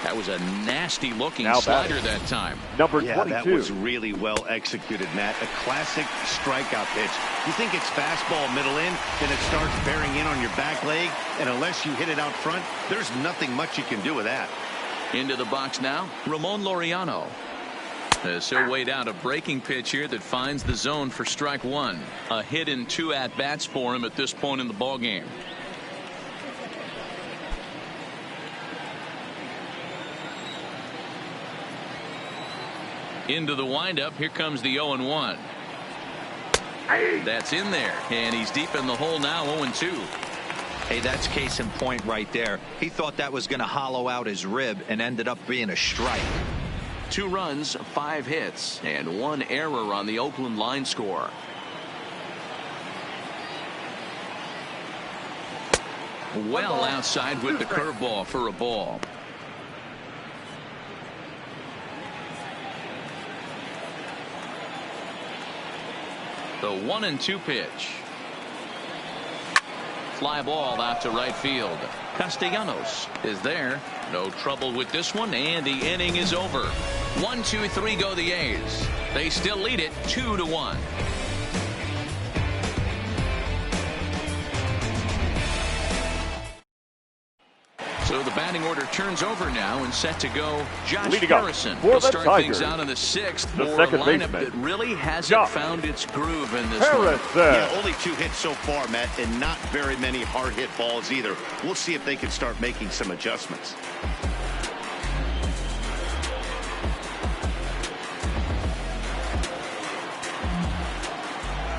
That was a nasty looking slider that time. Number 22. That was really well executed, Matt. A classic strikeout pitch. You think it's fastball middle in, then it starts bearing in on your back leg, and unless you hit it out front, there's nothing much you can do with that. Into the box now, Ramon Laureano. As he'll wait out a breaking pitch here that finds the zone for strike one. A hit and 2 at-bats for him at this point in the ball game. Into the windup. Here comes the 0-1. That's in there, and he's deep in the hole now. 0-2. Hey, that's case in point right there. He thought that was going to hollow out his rib and ended up being a strike. 2 runs, 5 hits, and 1 error on the Oakland line score. Well outside with the curveball for a ball. The 1-2 pitch. Fly ball out to right field. Castellanos is there. No trouble with this one, and the inning is over. 1-2-3 go the A's. They still lead it 2-1. So the batting order turns over now and set to go. Josh Harrison will start things out in the 6th for a lineup that really hasn't found its groove in this one. Yeah, only 2 hits so far, Matt, and not very many hard hit balls either. We'll see if they can start making some adjustments.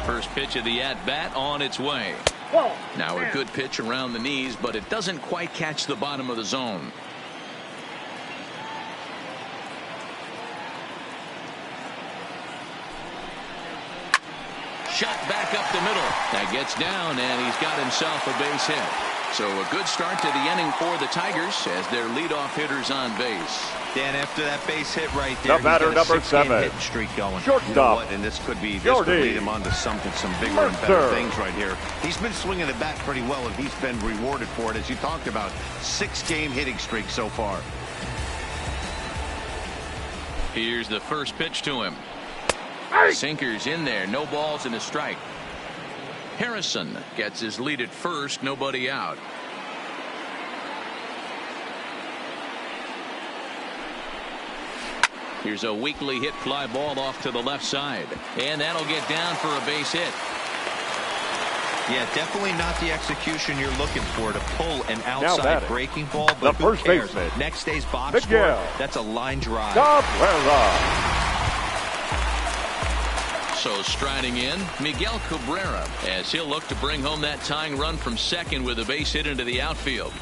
First pitch of the at-bat on its way. Now a good pitch around the knees, but it doesn't quite catch the bottom of the zone. Shot back up the middle. That gets down, and he's got himself a base hit. So a good start to the inning for the Tigers as their leadoff hitter's on base. Dan, after that base hit right there, the batter, number 7, hitting streak going. Shortstop. You know what? And this could lead him on to some bigger and better things right here. He's been swinging the bat pretty well, and he's been rewarded for it, as you talked about. 6-game hitting streak so far. Here's the first pitch to him. Sinkers in there. No balls and a strike. Harrison gets his lead at first. Nobody out. Here's a weakly hit fly ball off to the left side, and that'll get down for a base hit. Yeah, definitely not the execution you're looking for to pull an outside breaking ball, but the who first cares? baseman, Next day's box score, that's a line drive. So striding in, Miguel Cabrera, as he'll look to bring home that tying run from second with a base hit into the outfield.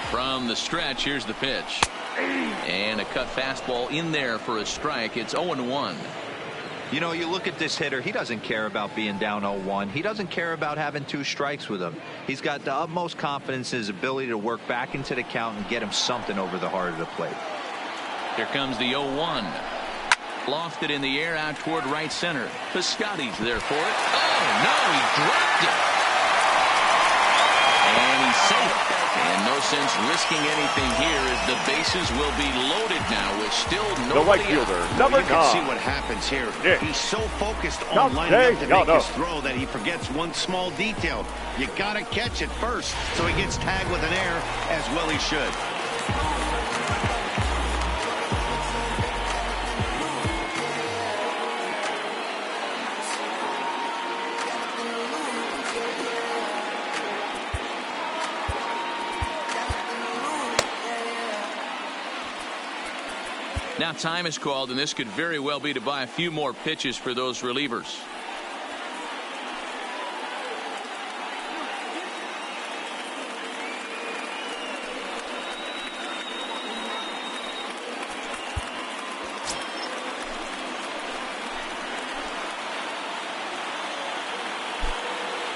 From the stretch, here's the pitch. And a cut fastball in there for a strike. It's 0-1. You know, you look at this hitter, he doesn't care about being down 0-1. He doesn't care about having 2 strikes with him. He's got the utmost confidence in his ability to work back into the count and get him something over the heart of the plate. Here comes the 0-1. Lofted in the air out toward right center. Piscotty's there for it. Oh, no, he dropped it. And he's safe. And no sense risking anything here as the bases will be loaded now with still nobody. The right fielder, number 9. You can see what happens here. Yeah. He's so focused on lining up to make his throw that he forgets one small detail. You got to catch it first, so he gets tagged with an error, as well he should. Now time is called, and this could very well be to buy a few more pitches for those relievers.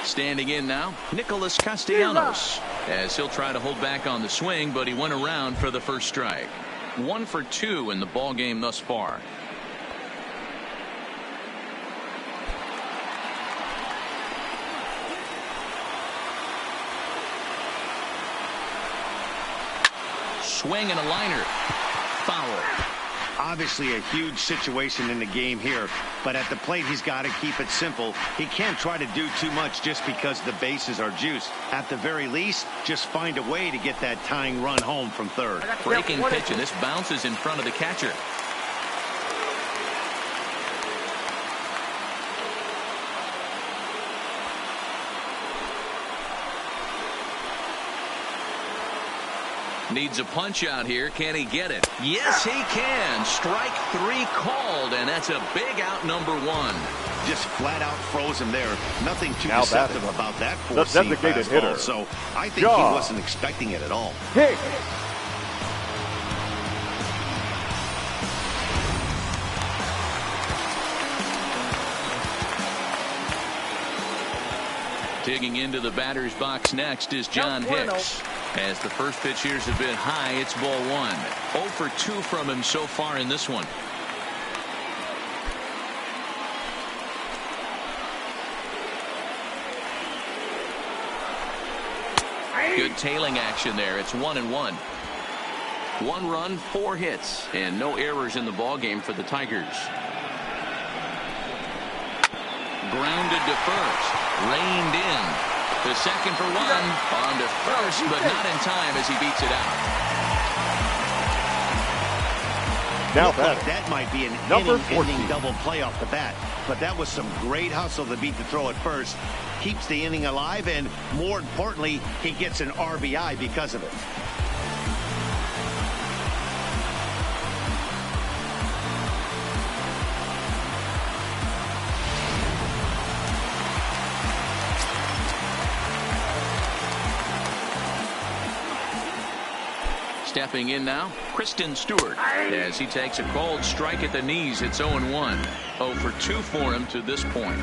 Standing in now, Nicholas Castellanos, as he'll try to hold back on the swing, but he went around for the first strike. 1 for 2 in the ball game thus far. Swing and a liner. Foul. Obviously a huge situation in the game here, but at the plate he's got to keep it simple. He can't try to do too much just because the bases are juiced. At the very least, just find a way to get that tying run home from third. Breaking pitch, and this bounces in front of the catcher. Needs a punch out here. Can he get it? Yes, he can. Strike 3 called, and that's a big out, number 1. Just flat out froze him there. Nothing too deceptive about that four-seam designated fastball. hitter. So I think he wasn't expecting it at all. Hey. Digging into the batter's box next is John Hicks. As the first pitch here is a bit high, it's ball 1. 0 for 2 from him so far in this one. Good tailing action there. It's 1-1. 1 run, 4 hits, and no errors in the ball game for the Tigers. Grounded to first. Reined in. The second for 1. On to first, but not in time as he beats it out. Now that might be an inning-ending double play off the bat, but that was some great hustle to beat the throw at first. Keeps the inning alive, and more importantly, he gets an RBI because of it. Stepping in now, Kristen Stewart, as he takes a called strike at the knees. It's 0-1. 0 for 2 for him to this point.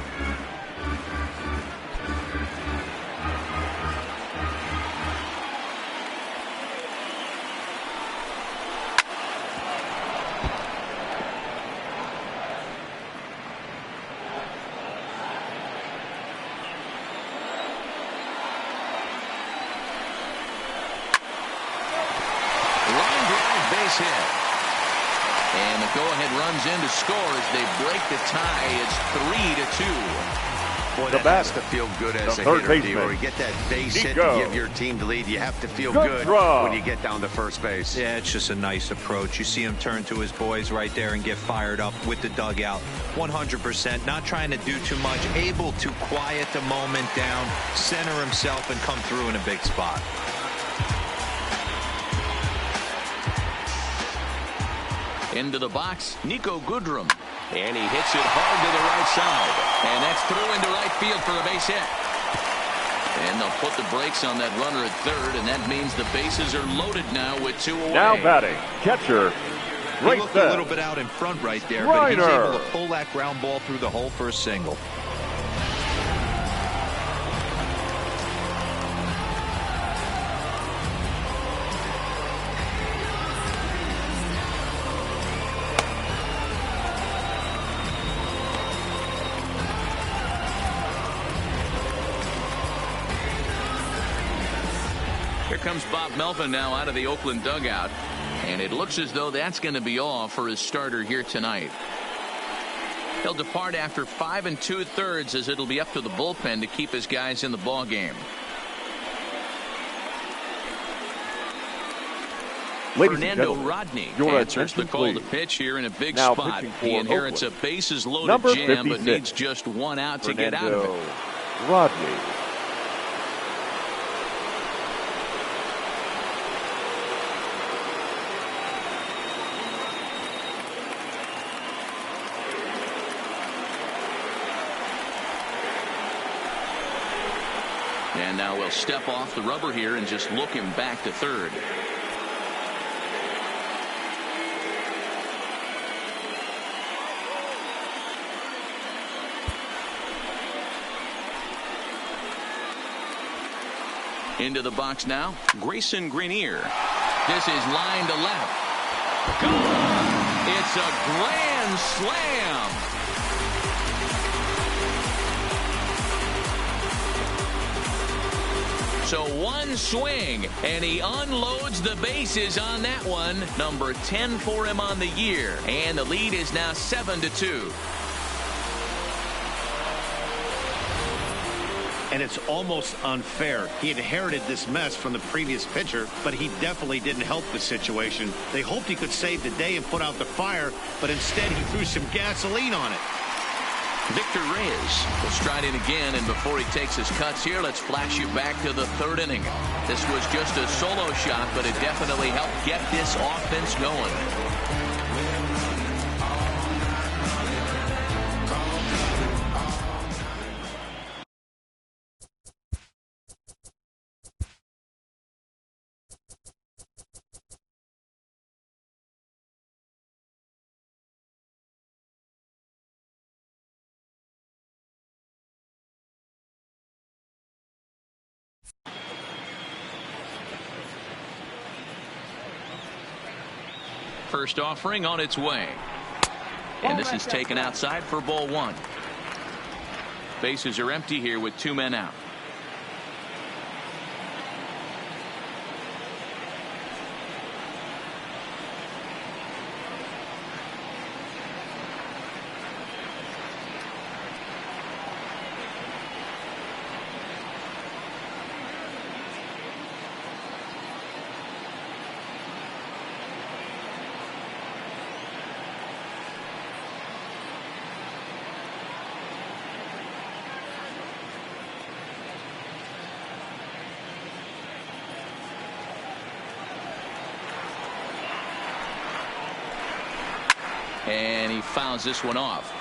Hit. And the go-ahead runs in to score as they break the tie. It's 3-2. Boy, that has to feel good as a hitter, D-Roy. You get that base hit to give your team the lead. You have to feel good when you get down to first base. Yeah, it's just a nice approach. You see him turn to his boys right there and get fired up with the dugout. 100%, not trying to do too much, able to quiet the moment down, center himself, and come through in a big spot. Into the box, Nico Goodrum. And he hits it hard to the right side. And that's through into right field for a base hit. And they'll put the brakes on that runner at third, and that means the bases are loaded now with 2 away. Now batting, catcher. He looked a little bit out in front right there, but he's able to pull that ground ball through the hole for a single. Here comes Bob Melvin now out of the Oakland dugout, and it looks as though that's going to be all for his starter here tonight. He'll depart after 5 2/3 as it'll be up to the bullpen to keep his guys in the ball game. Fernando Rodney answers the call to pitch here in a big spot. He inherits a bases loaded jam, but needs just 1 out to get out of it. Rodney. And now we'll step off the rubber here and just look him back to third. Into the box now, Grayson Greenier. This is line to left. Gone! It's a grand slam! So one swing, and he unloads the bases on that one. Number 10 for him on the year, and the lead is now 7-2. And it's almost unfair. He inherited this mess from the previous pitcher, but he definitely didn't help the situation. They hoped he could save the day and put out the fire, but instead he threw some gasoline on it. Victor Reyes will stride in again, and before he takes his cuts here, let's flash you back to the third inning. This was just a solo shot, but it definitely helped get this offense going. First offering on its way. And this is taken outside for ball one. Bases are empty here with 2 men out. And he fouls this one off.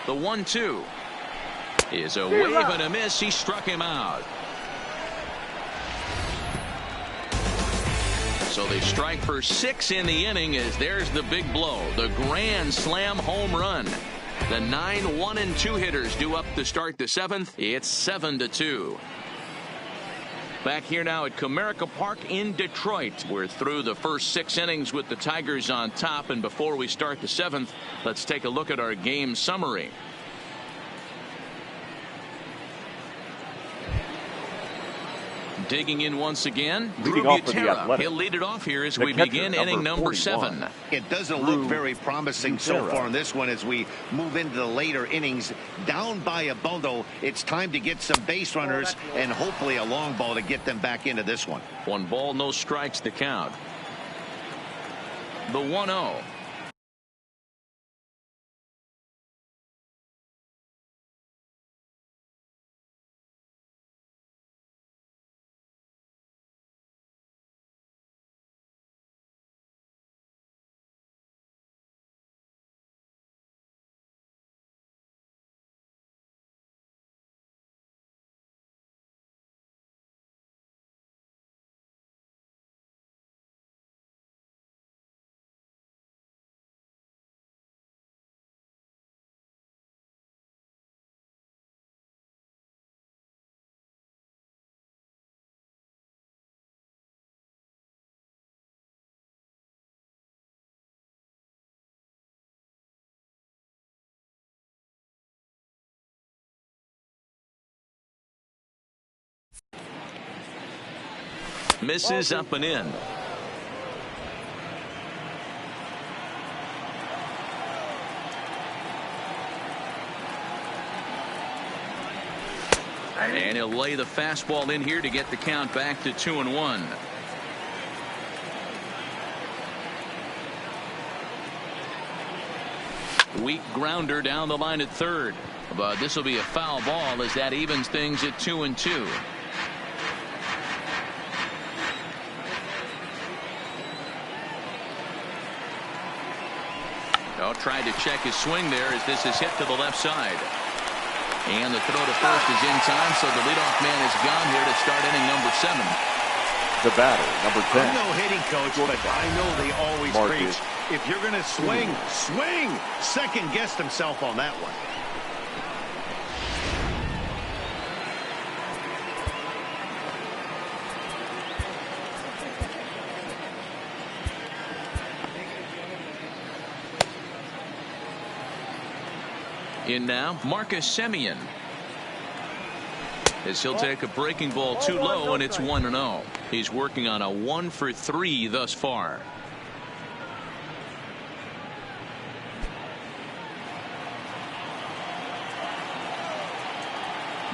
The 1-2 is a wave and a miss. He struck him out. So they strike for 6 in the inning as there's the big blow. The grand slam home run. The 9 1-2 hitters due up to start the 7th. It's 7-2. Back here now at Comerica Park in Detroit. We're through the first 6 innings with the Tigers on top, and before we start the 7th, let's take a look at our game summary. Digging in once again, Drew Butera. He'll lead it off here as we begin inning number 7. It doesn't look very promising so far in this one as we move into the later innings. Down by a bundle, it's time to get some base runners and hopefully a long ball to get them back into this one. 1 ball, no strikes to count. The 1-0. Misses up and in. And he'll lay the fastball in here to get the count back to 2-1. Weak grounder down the line at third. But this will be a foul ball as that evens things at 2-2. Oh, tried to check his swing there as this is hit to the left side. And the throw to first is in time, so the leadoff man is gone here to start inning number 7. The batter, number 10. I'm no hitting coach, but I know they always preach, if you're going to swing, swing. Second guessed himself on that one. In now, Marcus Semien. As he'll take a breaking ball too low, and it's 1-0. He's working on a 1-for-3 thus far.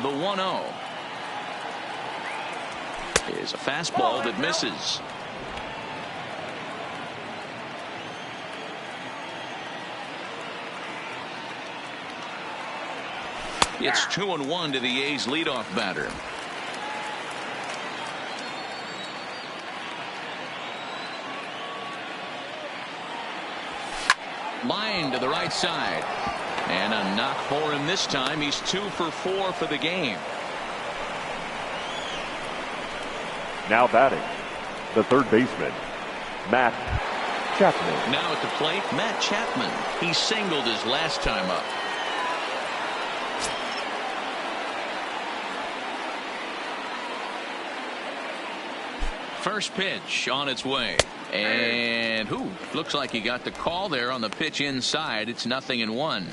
The 1-0 is a fastball that misses. It's 2-1 to the A's leadoff batter. Line to the right side. And a knock for him this time. He's 2-for-4 for the game. Now batting, the third baseman, Matt Chapman. Now at the plate, Matt Chapman. He singled his last time up. First pitch on its way. And looks like he got the call there on the pitch inside. It's 0-1.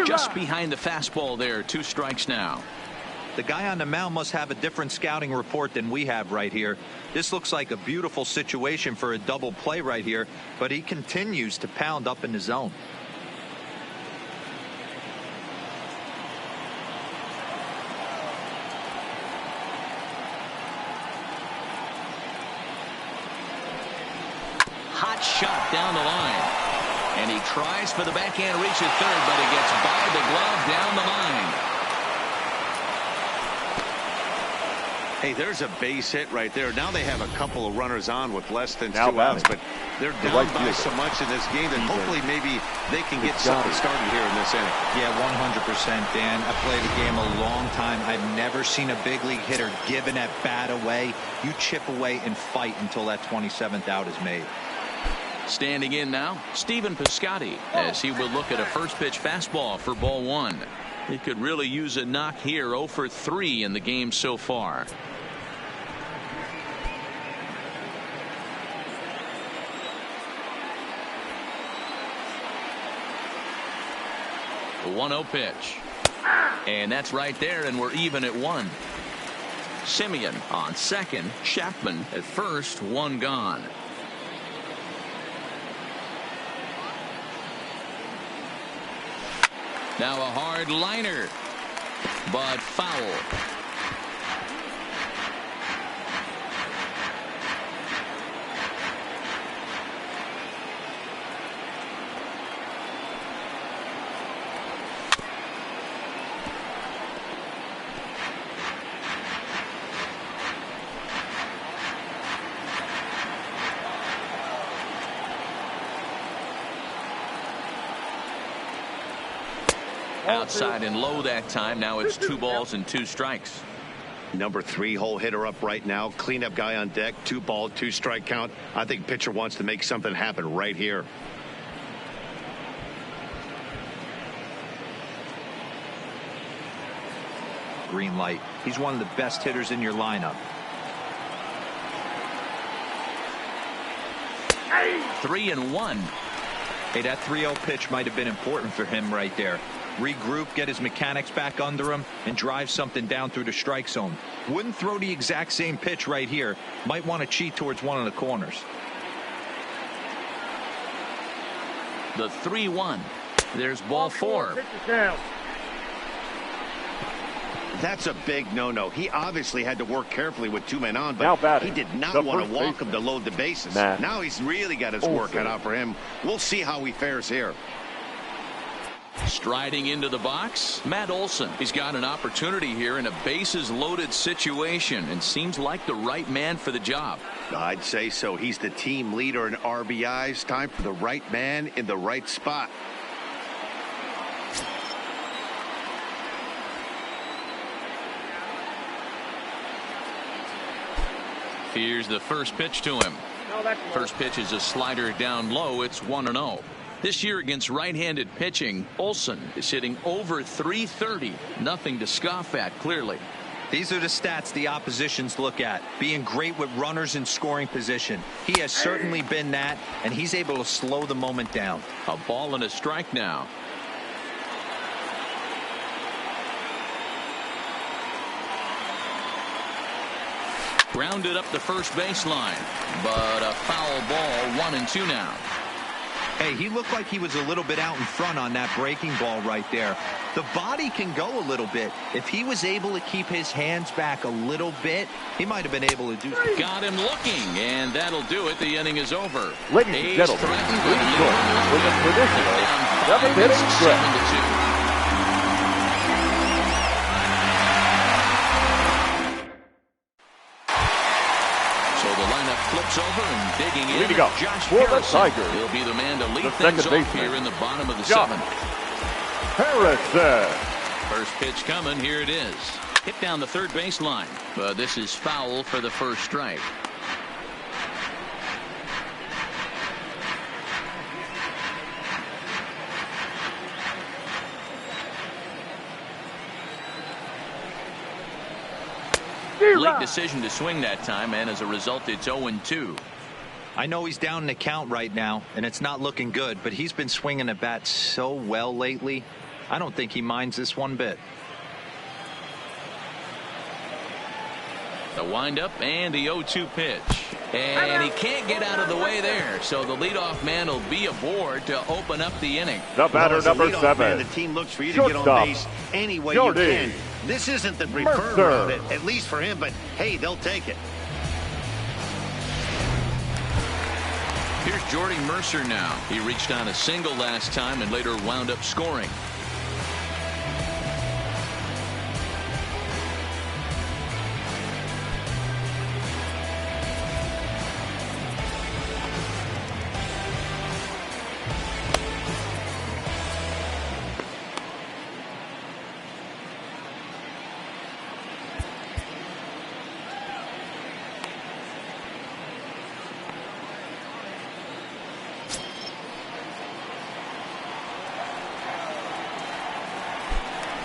Just behind the fastball there. 2 strikes now. The guy on the mound must have a different scouting report than we have right here. This looks like a beautiful situation for a double play right here, but he continues to pound up in the zone. Hot shot down the line. And he tries for the backhand reach at third, but he gets by the glove down the line. Hey, there's a base hit right there. Now they have a couple of runners on with less than 2 outs, but they're down by so much in this game that hopefully maybe they can get something started here in this inning. Yeah, 100%, Dan. I played the game a long time. I've never seen a big league hitter give an at-bat away. You chip away and fight until that 27th out is made. Standing in now, Stephen Piscotty, as he will look at a first pitch fastball for ball 1. He could really use a knock here. 0-for-3 in the game so far. The 1-0 pitch. And that's right there, and we're even at 1. Semien on second, Chapman at first, 1 gone. Now a hard liner, but foul. Outside and low that time. Now it's 2 balls and 2 strikes. Number 3 hole hitter up right now. Cleanup guy on deck. 2 ball, 2 strike count. I think pitcher wants to make something happen right here. Green light. He's one of the best hitters in your lineup. 3-1. Hey, that 3-0 pitch might have been important for him right there. Regroup, get his mechanics back under him, and drive something down through the strike zone. Wouldn't throw the exact same pitch right here. Might want to cheat towards one of the corners. The 3-1. There's ball 4. That's a big no-no. He obviously had to work carefully with 2 men on, but he did not want to walk him to load the bases. Now he's really got his work cut out for him. We'll see how he fares here. Striding into the box, Matt Olson. He's got an opportunity here in a bases-loaded situation and seems like the right man for the job. I'd say so. He's the team leader in RBIs. Time for the right man in the right spot. Here's the first pitch to him. First pitch is a slider down low. It's 1-0. This year against right-handed pitching, Olson is hitting over .330. Nothing to scoff at, clearly. These are the stats the oppositions look at. Being great with runners in scoring position. He has certainly been that, and he's able to slow the moment down. A ball and a strike now. Grounded up the first baseline, but a foul ball, 1-2 now. Hey, he looked like he was a little bit out in front on that breaking ball right there. The body can go a little bit. If he was able to keep his hands back a little bit, he might have been able to do something. Got him looking, and that'll do it. The inning is over. Ladies and gentlemen, please join with the traditional 7th inning stretch. Flips over and digging in. Josh Harrison. He'll be the man to lead things off here in the bottom of the seventh. Harrison. First pitch coming. Here it is. Hit down the third baseline, but this is foul for the first strike. Late decision to swing that time, and as a result, it's 0-2. I know he's down in the count right now, and it's not looking good, but he's been swinging the bat so well lately. I don't think he minds this one bit. The windup and the 0-2 pitch. And he can't get out of the way there, so the leadoff man will be aboard to open up the inning. The batter, number 7. Man, the team looks for you to get on base any way you can. This isn't the preferred route, at least for him, but hey, they'll take it. Here's Jordy Mercer now. He reached on a single last time and later wound up scoring.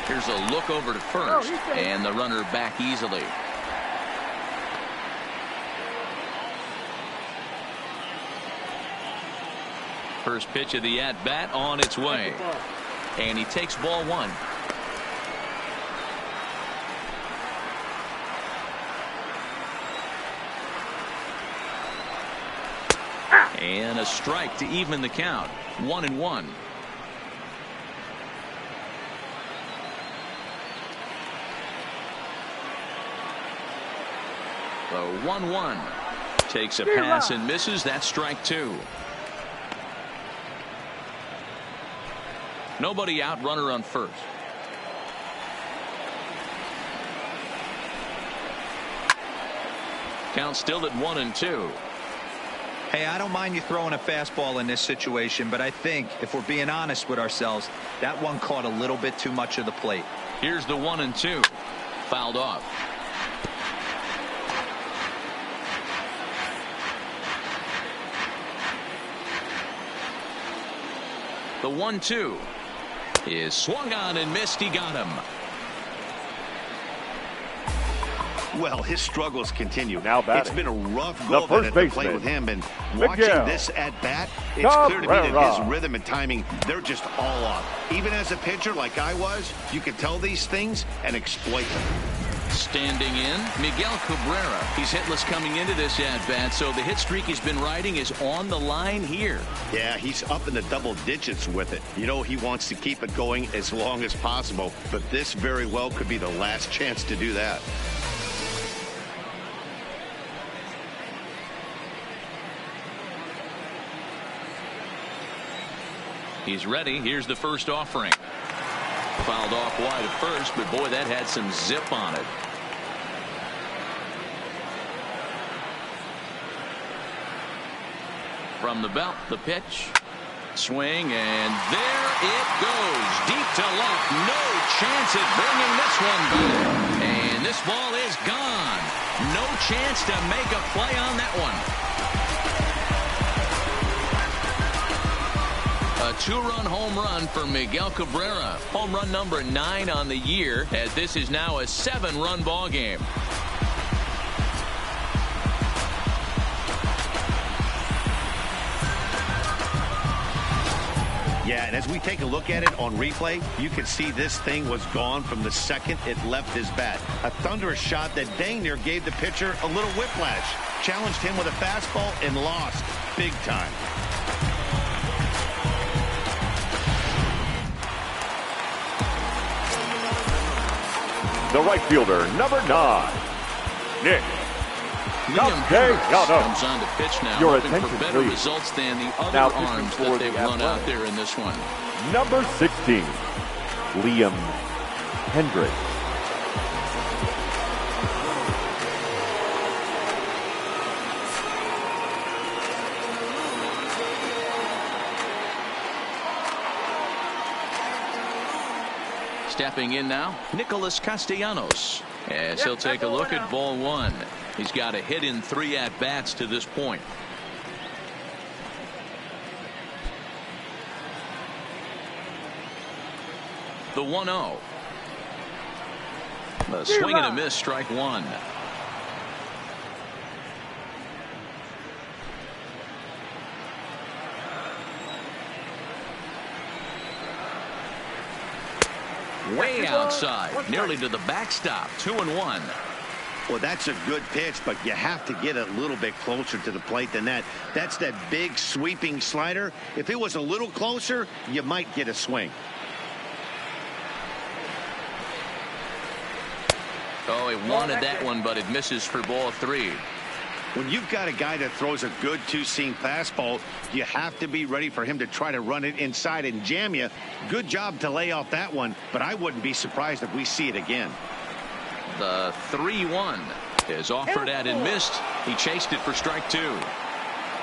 Here's a look over to first, and the runner back easily. First pitch of the at-bat on its way. And he takes ball 1. And a strike to even the count. 1-1. The 1-1 takes a pass and misses. That's strike 2. Nobody out, runner on first. Count still at 1-2. Hey, I don't mind you throwing a fastball in this situation, but I think if we're being honest with ourselves, that one caught a little bit too much of the plate. Here's the 1-2. Fouled off. The 1-2 is swung on and missed. He got him. Well, his struggles continue. Now it's been a rough go of it at the plate with him, and watching this at bat, it's clear to me that his rhythm and timing, they're just all off. Even as a pitcher like I was, you can tell these things and exploit them. Standing in, Miguel Cabrera. He's hitless coming into this at-bat, so the hit streak he's been riding is on the line here. Yeah, he's up in the double digits with it. You know, he wants to keep it going as long as possible, but this very well could be the last chance to do that. He's ready. Here's the first offering. Fouled off wide at first, but boy, that had some zip on it. From the belt, the pitch. Swing, and there it goes. Deep to left. No chance at bringing this one back. And this ball is gone. No chance to make a play on that one. A two-run home run for Miguel Cabrera. Home run number 9 on the year, as this is now a 7-run ball game. Yeah, and as we take a look at it on replay, you can see this thing was gone from the second it left his bat. A thunderous shot that dang near gave the pitcher a little whiplash. Challenged him with a fastball and lost big time. The right fielder, number 9, Nick. Liam Hendricks comes on to pitch now, Your hoping for attention, better please. results than the other Now arms for that the they've run out there in this one. Number 16, Liam Hendricks. Stepping in now, Nicholas Castellanos, as he'll take a look at ball 1. He's got a hit in 3 at-bats to this point. The 1-0. A swing and a miss, strike 1. Way outside, nearly to the backstop. 2-1. Well, that's a good pitch, but you have to get a little bit closer to the plate than that. That's that big sweeping slider. If it was a little closer, you might get a swing. Oh, he wanted that one, but it misses for ball 3. When you've got a guy that throws a good two-seam fastball, you have to be ready for him to try to run it inside and jam you. Good job to lay off that one, but I wouldn't be surprised if we see it again. The 3-1 is offered at and missed. He chased it for strike 2.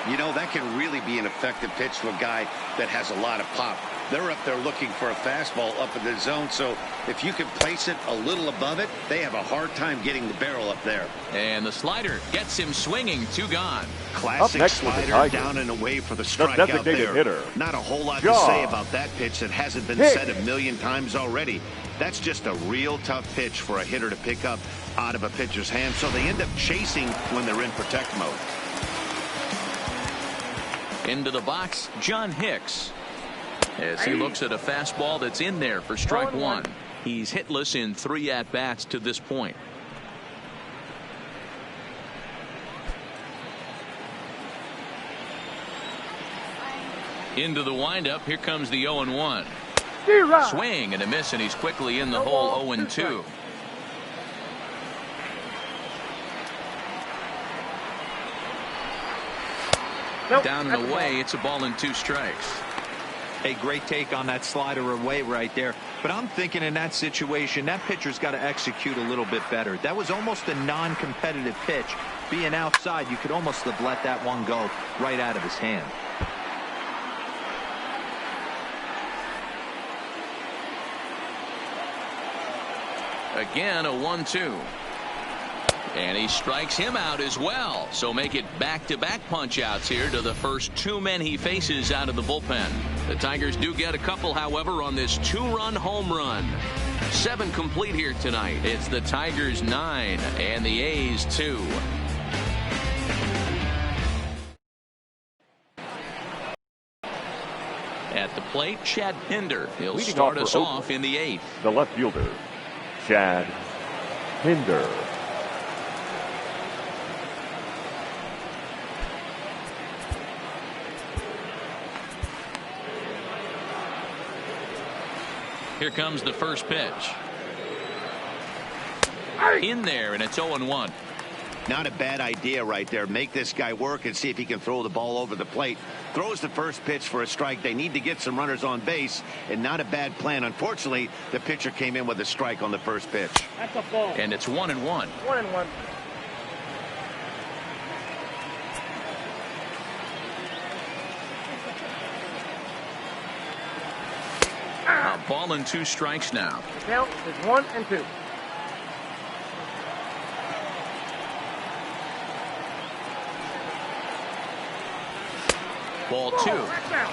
You know, that can really be an effective pitch to a guy that has a lot of pop. They're up there looking for a fastball up in the zone, so if you can place it a little above it, they have a hard time getting the barrel up there. And the slider gets him swinging. 2 gone. Classic slider down and away for the strikeout there. Hitter. Not a whole lot to say about that pitch that hasn't been said a million times already. That's just a real tough pitch for a hitter to pick up out of a pitcher's hand, so they end up chasing when they're in protect mode. Into the box, John Hicks, as he looks at a fastball that's in there for strike 1. He's hitless in 3 at-bats to this point. Into the windup. Here comes the 0-1. Swing and a miss, and he's quickly in the hole. 0-2. Down and away. It's a ball and 2 strikes. A great take on that slider away right there. But I'm thinking in that situation, that pitcher's got to execute a little bit better. That was almost a non-competitive pitch. Being outside, you could almost have let that one go right out of his hand. Again, a 1-2. And he strikes him out as well. So make it back-to-back punch-outs here to the first 2 men he faces out of the bullpen. The Tigers do get a couple, however, on this 2-run home run. 7 complete here tonight. It's the Tigers 9 and the A's 2. At the plate, Chad Pinder. He'll start us off in the 8th. The left fielder, Chad Pinder. Here comes the first pitch. In there, and it's 0-1. Not a bad idea right there. Make this guy work and see if he can throw the ball over the plate. throws the first pitch for a strike. They need to get some runners on base, and not a bad plan. Unfortunately, the pitcher came in with a strike on the first pitch. That's a ball. And it's 1-1. 1-1. A ball and 2 strikes now. Count is 1-2. Ball 2. That's out.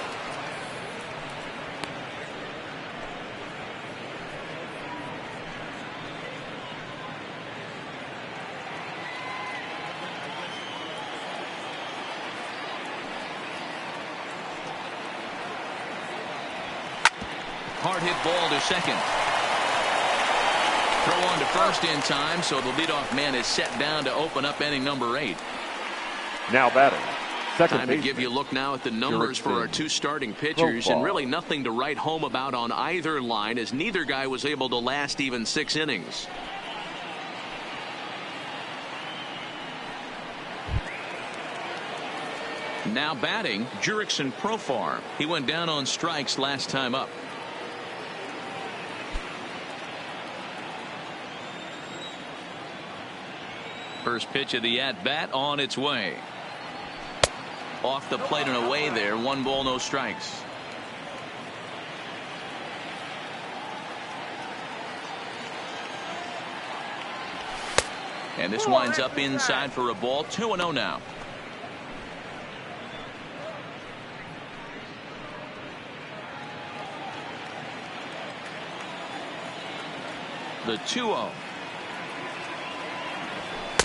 Hard hit ball to second. Throw on to first in time, so the leadoff man is set down to open up inning number 8. Now batting. Second Time to give you a look now at the numbers for our 2 starting pitchers, and really nothing to write home about on either line, as neither guy was able to last even 6 innings. Now batting, Jurickson Profar. He went down on strikes last time up. First pitch of the at-bat on its way. Off the plate and away there. 1 ball, no strikes. And this winds up inside for a ball. 2-0 now. The 2-0.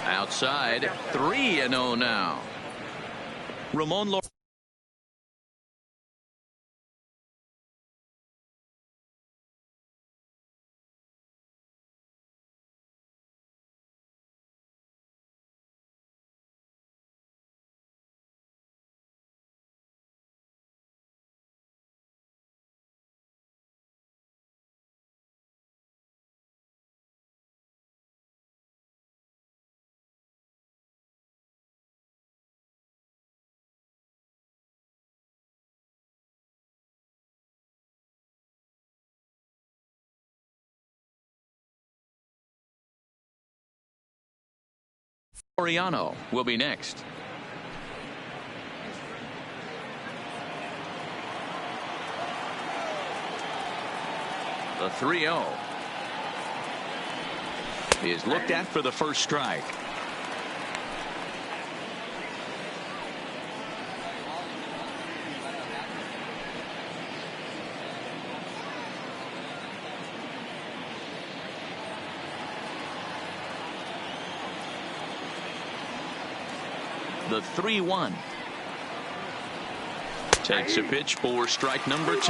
Outside. 3-0 now. Ramon Lor Laureano will be next. The 3-0 is looked at for the first strike. The 3-1 takes a pitch for strike number 2.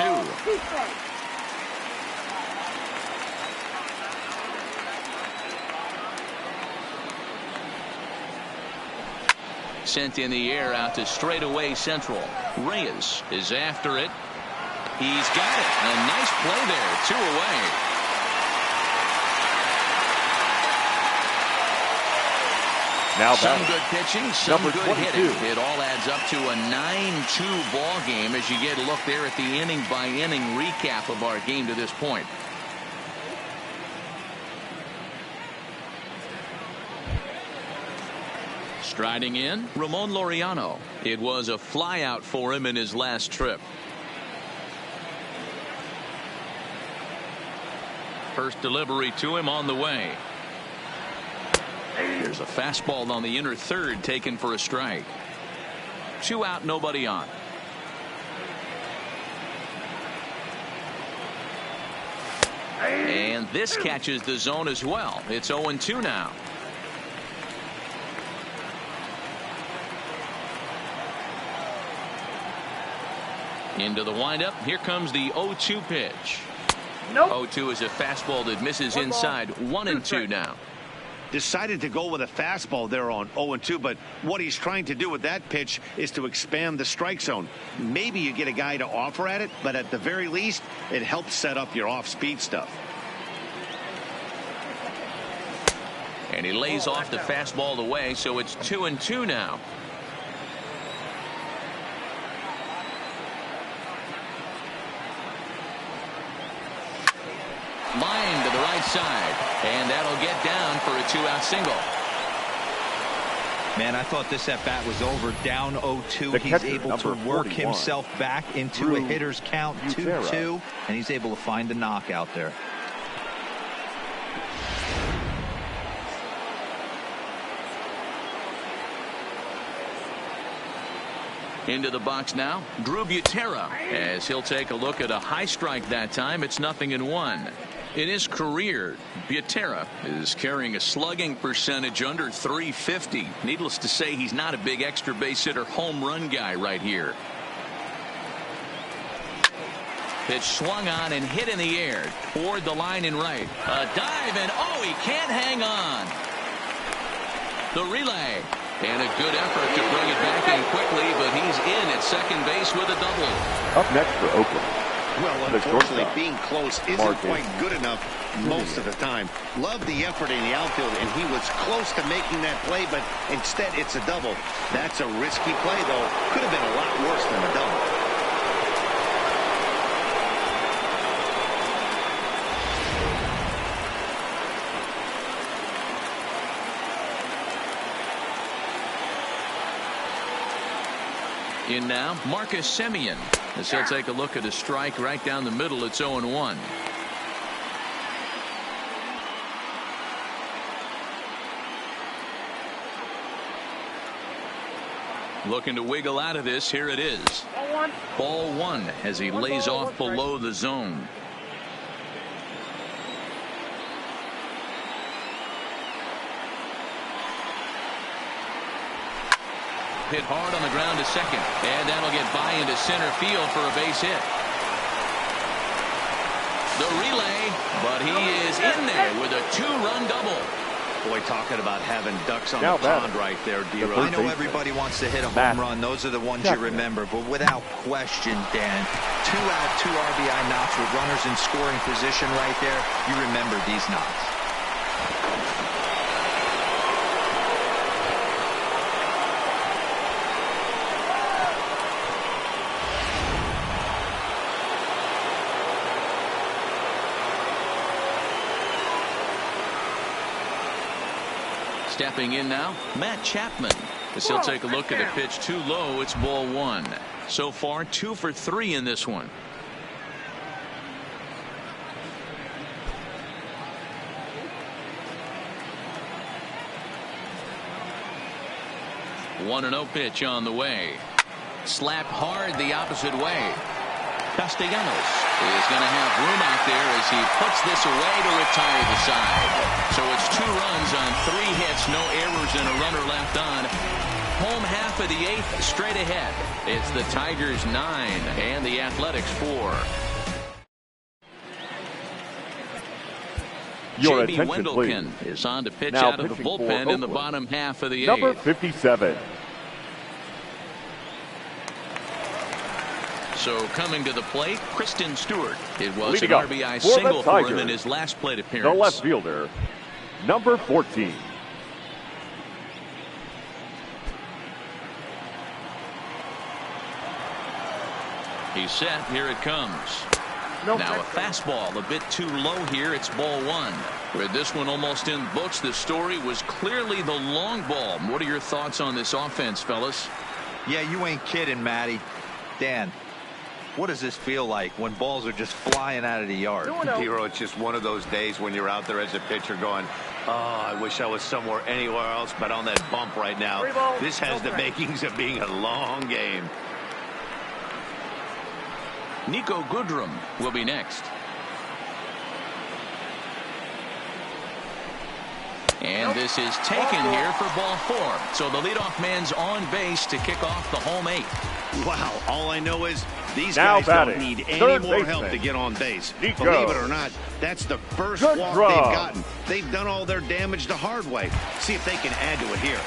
Sent in the air out to straightaway central. Reyes is after it. He's got it. A nice play there. 2 away. Now some good pitching, some Number good 22. hitting. It all adds up to a 9-2 ball game as you get a look there at the inning by inning recap of our game to this point. Striding in, Ramon Laureano. It was a flyout for him in his last trip. First delivery to him on the way. There's a fastball on the inner third taken for a strike. 2 out, nobody on. And this catches the zone as well. It's 0-2 now. Into the windup. Here comes the 0-2 pitch. Nope. 0-2 is a fastball that misses inside. 1-2 now. Decided to go with a fastball there on 0-2, but what he's trying to do with that pitch is to expand the strike zone. Maybe you get a guy to offer at it, but at the very least, it helps set up your off-speed stuff. And he lays off the fastball away, so it's 2-2 now. Line to the right side, and that'll get down for a 2-out single. Man, I thought this at-bat was over. Down 0-2. He's able to work himself back into a hitter's count, 2-2, and he's able to find the knockout there. Into the box now, Drew Butera, as he'll take a look at a high strike that time. It's 0-1. In his career, Butera is carrying a slugging percentage under .350. Needless to say, he's not a big extra base hitter home run guy right here. Pitch swung on and hit in the air toward the line and right. A dive, and oh, he can't hang on. The relay, and a good effort to bring it back in quickly, but he's in at second base with a double. Up next for Oakland. Well, unfortunately, being close isn't quite good enough most of the time. Love the effort in the outfield, and he was close to making that play, but instead it's a double. That's a risky play, though. Could have been a lot worse than a double. In now, Marcus Semien, as he'll take a look at a strike right down the middle. It's 0-1. Looking to wiggle out of this. Here it is. Ball one as he lays off below the zone. Hit hard on the ground to second, and that'll get by into center field for a base hit. The relay, but he is in there with a 2-run double. Boy, talking about having ducks on the pond right there, D-Roy. I know everybody wants to hit a home run. Those are the ones you remember, but without question, Dan, 2 out, 2 RBI knocks with runners in scoring position right there. You remember these knocks. Stepping in now, Matt Chapman, as he'll take a look at a pitch too low. It's ball one. So far, 2 for 3 in this one. One 1-0 pitch on the way. Slapped hard the opposite way. Castellanos is going to have room out there as he puts this away to retire the side. So it's 2 runs on 3 hits, no errors, and a runner left on. Home half of the 8th, straight ahead. It's the Tigers 9 and the Athletics 4. Your J.B. attention, Wendelken please. is on to pitch Now out of the pitching for bullpen in the Oakland. bottom half of the 8th. Number 57. So coming to the plate, Kristen Stewart. It was Leading an up RBI for the single for him Tigers, in his last plate The appearance. left fielder, number 14. He's set. Here it comes. Now a fastball a bit too low here. It's ball one. With this one almost in books, the story was clearly the long ball. What are your thoughts on this offense, fellas? Yeah, you ain't kidding, Matty. Dan, what does this feel like when balls are just flying out of the yard? D-Roy, it's just one of those days when you're out there as a pitcher going, oh, I wish I was somewhere anywhere else but on that bump right now. This has the makings of being a long game. Nico Goodrum will be next. And this is taken here for ball 4. So the leadoff man's on base to kick off the home 8. Wow, all I know is these Now guys batting, don't need any third more help baseman, to get on base. Nico. Believe it or not, that's the first Good walk draw. they've gotten. They've done all their damage the hard way. See if they can add to it here.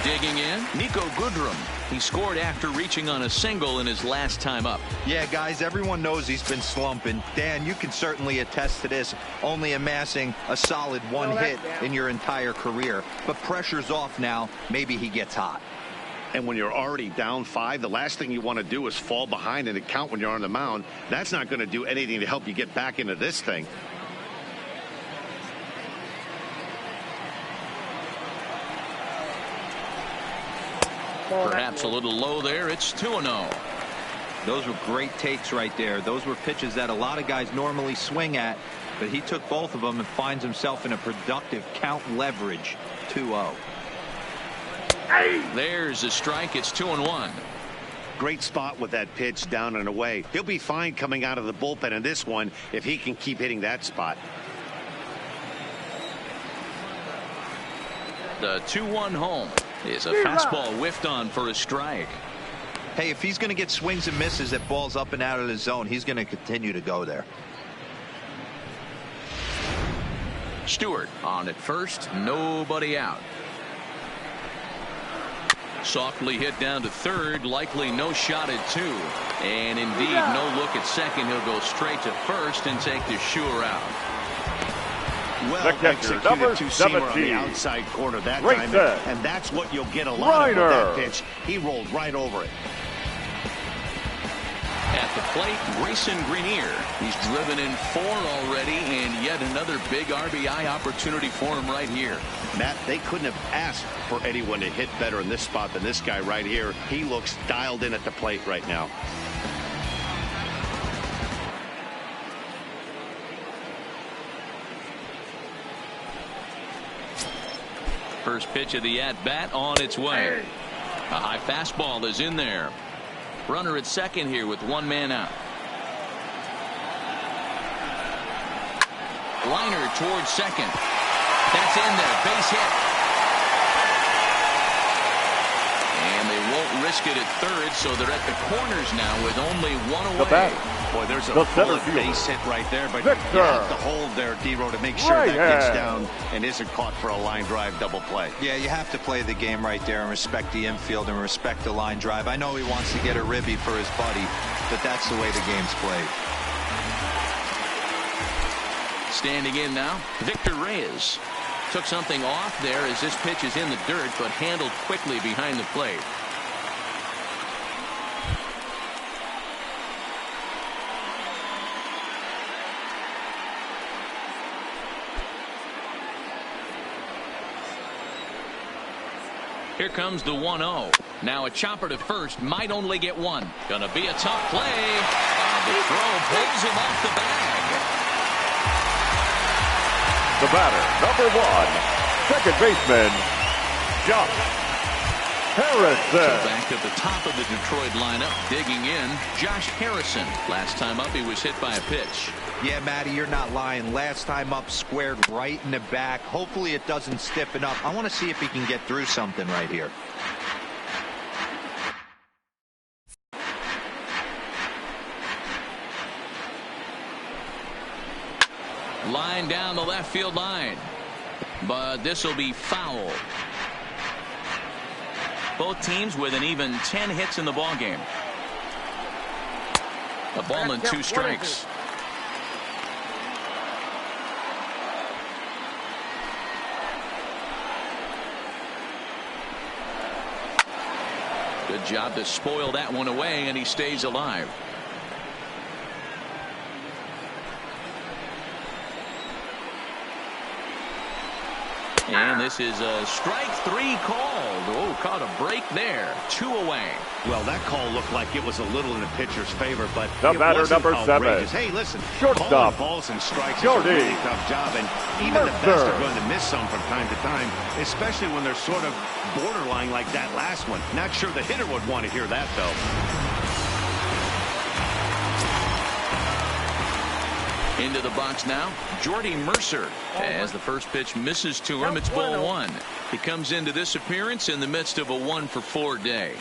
Digging in, Nico Goodrum. He scored after reaching on a single in his last time up. Yeah, guys, everyone knows he's been slumping. Dan, you can certainly attest to this, only amassing a solid 1 hit in your entire career. But pressure's off now. Maybe he gets hot. And when you're already down 5, the last thing you want to do is fall behind and count when you're on the mound. That's not going to do anything to help you get back into this thing. Perhaps a little low there. It's 2-0. Those were great takes right there. Those were pitches that a lot of guys normally swing at, but he took both of them and finds himself in a productive count leverage. 2-0. There's a strike. It's 2-1. Great spot with that pitch down and away. He'll be fine coming out of the bullpen in this one if he can keep hitting that spot. The 2-1 home is a fastball whiffed on for a strike. Hey, if he's going to get swings and misses at balls up and out of the zone, he's going to continue to go there. Stewart on at first, nobody out. Softly hit down to third, likely no shot at 2. And indeed, no look at second. He'll go straight to first and take the sure out. Well executed two-seamer on the outside corner that time, and that's what you'll get a lot of with that pitch. He rolled right over it. At the plate, Grayson Greenier. He's driven in 4 already, and yet another big RBI opportunity for him right here. Matt, they couldn't have asked for anyone to hit better in this spot than this guy right here. He looks dialed in at the plate right now. First pitch of the at-bat on its way. A high fastball is in there. Runner at second here with 1 man out. Liner towards second. That's in there. Base hit. And they won't risk it at third, so they're at the corners now with only 1 away. Boy, there's a bullet base hit right there, but you have to hold there, D-Row, to make sure that gets down and isn't caught for a line drive double play. Yeah, you have to play the game right there and respect the infield and respect the line drive. I know he wants to get a ribby for his buddy, but that's the way the game's played. Standing in now, Victor Reyes. Took something off there as this pitch is in the dirt, but handled quickly behind the plate. Here comes the 1-0. Now a chopper to first, might only get 1. Gonna be a tough play. The throw pulls him off the bag. The batter, number 1, second baseman, Josh Harrison. So back at the top of the Detroit lineup, digging in, Josh Harrison. Last time up, he was hit by a pitch. Yeah, Matty, you're not lying. Last time up, squared right in the back. Hopefully it doesn't stiffen up. I want to see if he can get through something right here. Line down the left field line. But this will be foul. Both teams with an even 10 hits in the ballgame. A ball and 2 strikes. Good job to spoil that one away, and he stays alive. And this is a strike 3 called. Oh, caught a break there. 2 away. Well, that call looked like it was a little in the pitcher's favor, but the batter, number 7. Hey, listen, shortstop, balls and strikes is a really tough job, and even the best are going to miss some from time to time, especially when they're sort of borderline like that last one. Not sure the hitter would want to hear that, though. Into the box now, Jordy Mercer. As the first pitch misses to him, it's ball 1. He comes into this appearance in the midst of a 1-for-4 day.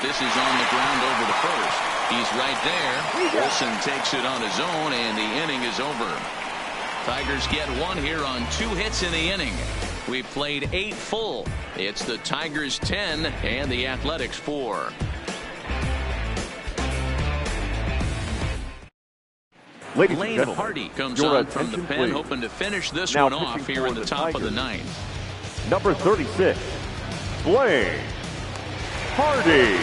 This is on the ground over to first. He's right there. Wilson takes it on his own, and the inning is over. Tigers get 1 here on 2 hits in the inning. We played 8 full. It's the Tigers 10 and the Athletics 4. Ladies and Lane gentlemen, Hardy comes your on from the attention, pen, please. hoping to finish this Now one off pitching here for in the the top of the Tigers. ninth. Number 36, Lane Hardy.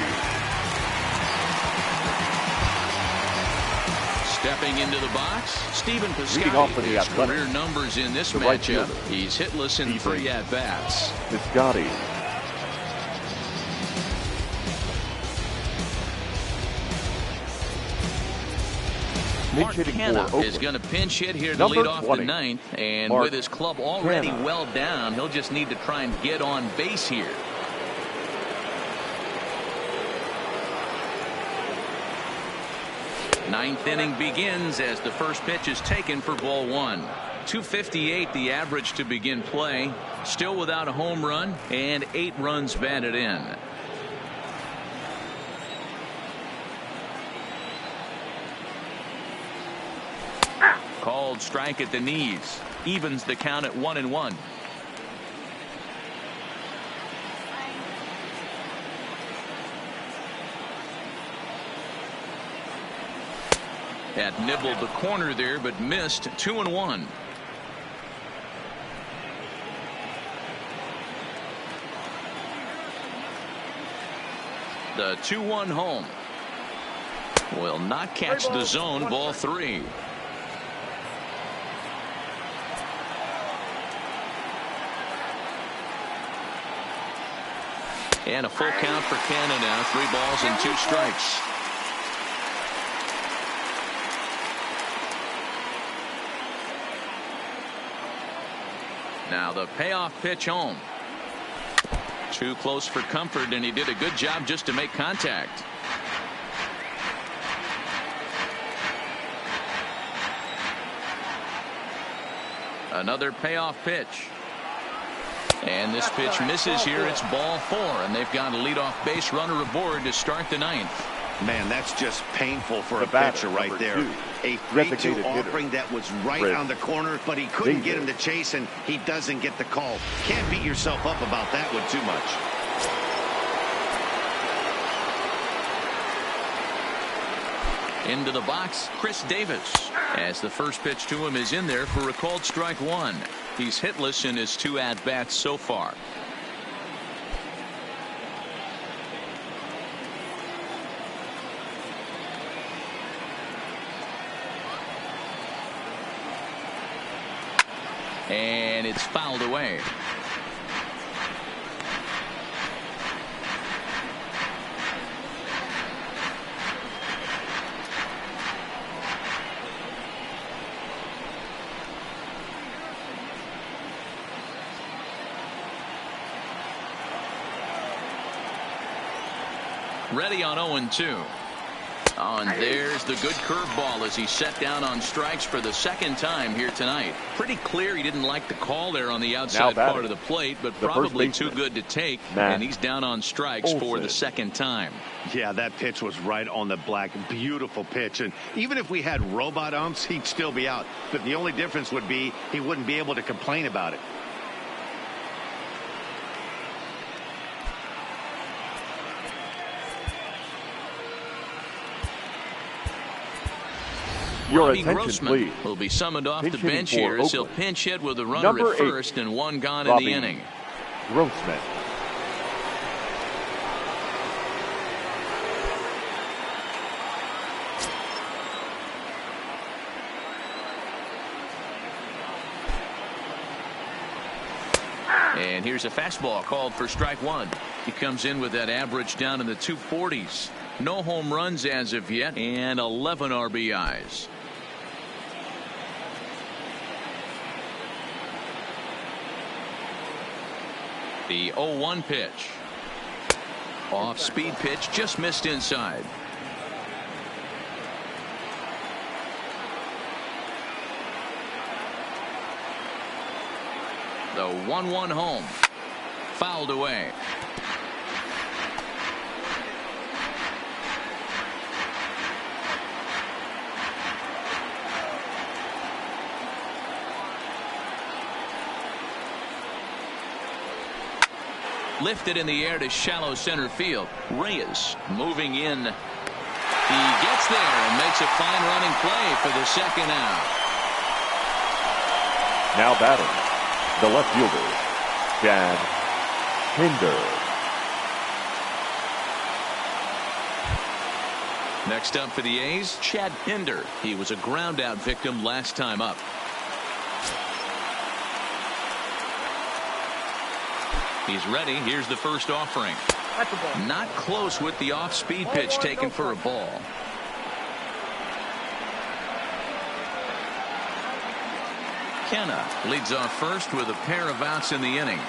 Stepping into the box, Stephen Leading off for Piscotty. the His Athletics. career numbers in this The right matchup. fielder. He's hitless in 3 at-bats. Piscotty. Mark Pinch hitting Hanna for is Oakland. going to pinch hit here to Number lead off 20, the ninth. And Mark with his club already Hanna. well down, he'll just need to try and get on base here. Ninth inning begins as the first pitch is taken for ball 1. 258 the average to begin play. Still without a home run and 8 runs batted in. Called strike at the knees. Evens the count at 1-1. Had nibbled the corner there, but missed. 2-1. The 2-1 home. Will not catch the zone. Ball 3. And a full count for Canada. 3 balls and 2 strikes. Now the payoff pitch home. Too close for comfort, and he did a good job just to make contact. Another payoff pitch. And this pitch misses here. It's ball 4, and they've got a leadoff base runner aboard to start the ninth. Man, that's just painful for The a batter, pitcher right number there. 2, A 3-2 designated hitter. offering that was right Chris on the corner, but he couldn't get him Davis. to chase, and he doesn't get the call. Can't beat yourself up about that one too much. Into the box, Chris Davis. As the first pitch to him is in there for a called strike 1. He's hitless in his 2 at-bats so far. And it's fouled away. Ready on 0-2. And there's the good curveball as he set down on strikes for the second time here tonight. Pretty clear he didn't like the call there on the outside part of the plate, but probably too good to take. And he's down on strikes for the second time. Yeah, that pitch was right on the black. Beautiful pitch. And even if we had robot umps, he'd still be out. But the only difference would be he wouldn't be able to complain about it. Your Robbie attention, Grossman please. will be summoned off the Pinch hitting bench for here as he'll Oakland. pinch hit with a runner Number at 8, first and 1 gone in Robbie the inning. Grossman. And here's a fastball called for strike 1. He comes in with that average down in the 240s. No home runs as of yet, and 11 RBIs. The 0-1 pitch. Off speed pitch, just missed inside. The 1-1 home. Fouled away. Lifted in the air to shallow center field. Reyes moving in. He gets there and makes a fine running play for the second out. Now batting, the left fielder, Chad Hinder. Next up for the A's, Chad Hinder. He was a ground out victim last time up. He's ready. Here's the first offering. Not close with the off-speed pitch taken for a ball. Kenna leads off first with a pair of outs in the inning.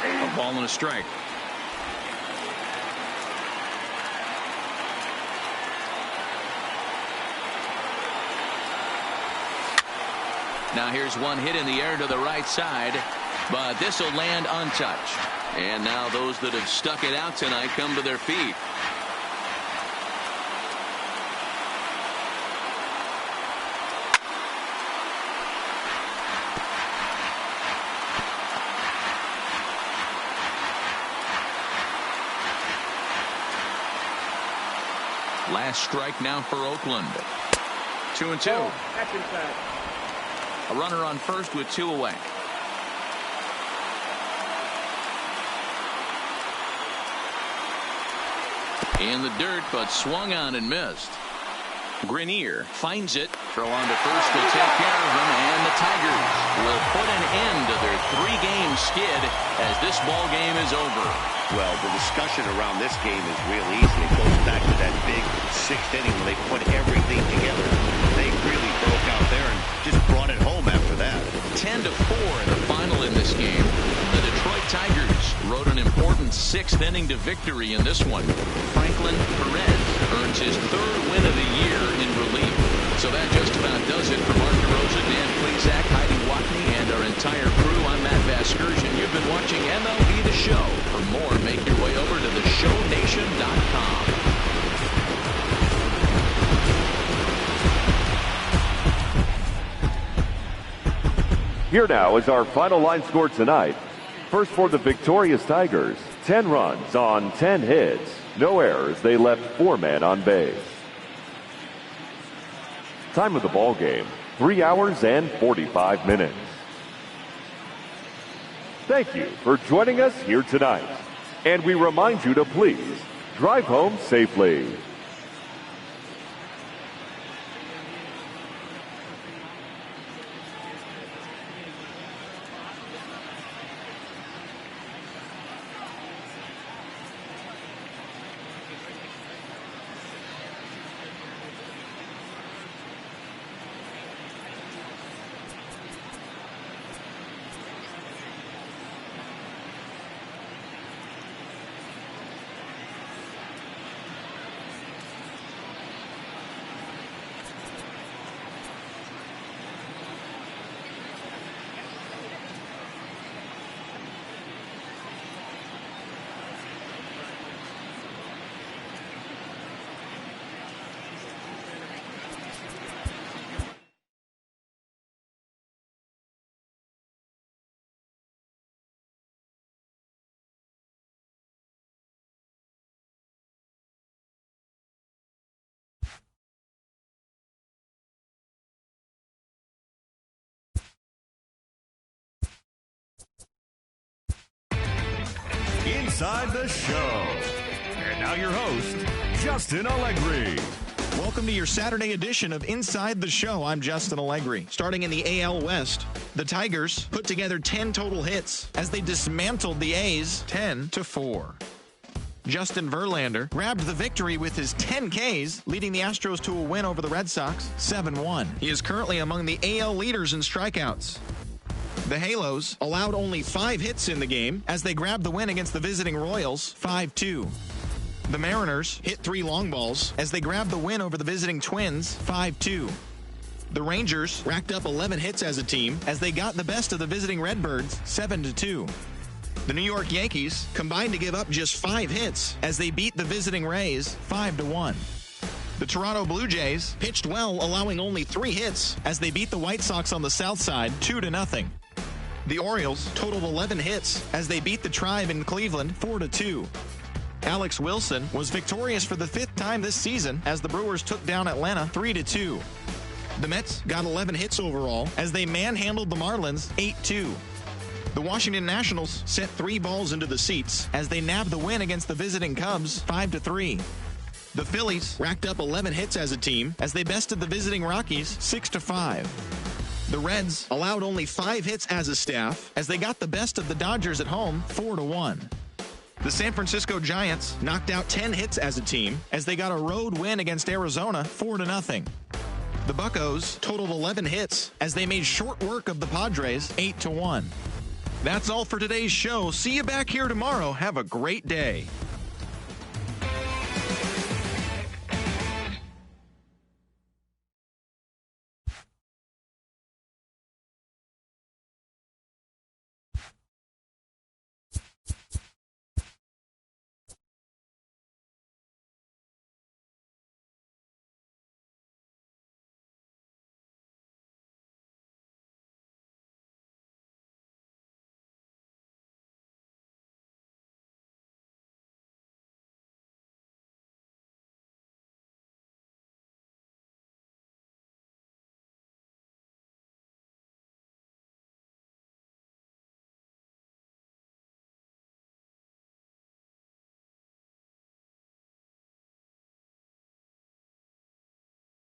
A ball and a strike. Now here's one hit in the air to the right side, but this will land untouched. And now those that have stuck it out tonight come to their feet. Last strike now for Oakland. 2-2. A runner on first with 2 away. In the dirt, but swung on and missed. Grenier finds it. Throw on to first will take care of him, and the Tigers will put an end to their 3-game skid as this ball game is over. Well, the discussion around this game is real easy. It goes back to that big 6th inning when they put everything together. They really broke out there and just brought it home after that. 10-4 in the final in this game. The Detroit Tigers rode an important 6th inning to victory in this one. Franklin Perez earns his 3rd win of the year in relief. So that just about does it for Mark DeRosa, Dan Plesac, Heidi Watney, and our entire crew. I'm Matt Vasgersian. You've been watching MLB The Show. For more, make your way over to theshownation.com. Here now is our final line score tonight. First for the victorious Tigers, 10 runs on 10 hits. No errors. They left 4 men on base. Time of the ball game, 3 hours and 45 minutes. Thank you for joining us here tonight. And we remind you to please drive home safely. Inside the Show. And now your host, Justin Allegri. Welcome to your Saturday edition of Inside the Show. I'm Justin Allegri. Starting in the AL West, the Tigers put together 10 total hits as they dismantled the A's 10-4. Justin Verlander grabbed the victory with his 10 Ks, leading the Astros to a win over the Red Sox 7-1. He is currently among the AL leaders in strikeouts. The Halos allowed only 5 hits in the game as they grabbed the win against the visiting Royals 5-2. The Mariners hit 3 long balls as they grabbed the win over the visiting Twins 5-2. The Rangers racked up 11 hits as a team as they got the best of the visiting Redbirds 7-2. The New York Yankees combined to give up just 5 hits as they beat the visiting Rays 5-1. The Toronto Blue Jays pitched well, allowing only 3 hits as they beat the White Sox on the south side 2-0. The Orioles totaled 11 hits as they beat the Tribe in Cleveland 4-2. Alex Wilson was victorious for the 5th time this season as the Brewers took down Atlanta 3-2. The Mets got 11 hits overall as they manhandled the Marlins 8-2. The Washington Nationals sent 3 balls into the seats as they nabbed the win against the visiting Cubs 5-3. The Phillies racked up 11 hits as a team as they bested the visiting Rockies 6-5. The Reds allowed only 5 hits as a staff as they got the best of the Dodgers at home 4-1. The San Francisco Giants knocked out 10 hits as a team as they got a road win against Arizona 4-0. The Buccos totaled 11 hits as they made short work of the Padres 8-1. That's all for today's show. See you back here tomorrow. Have a great day.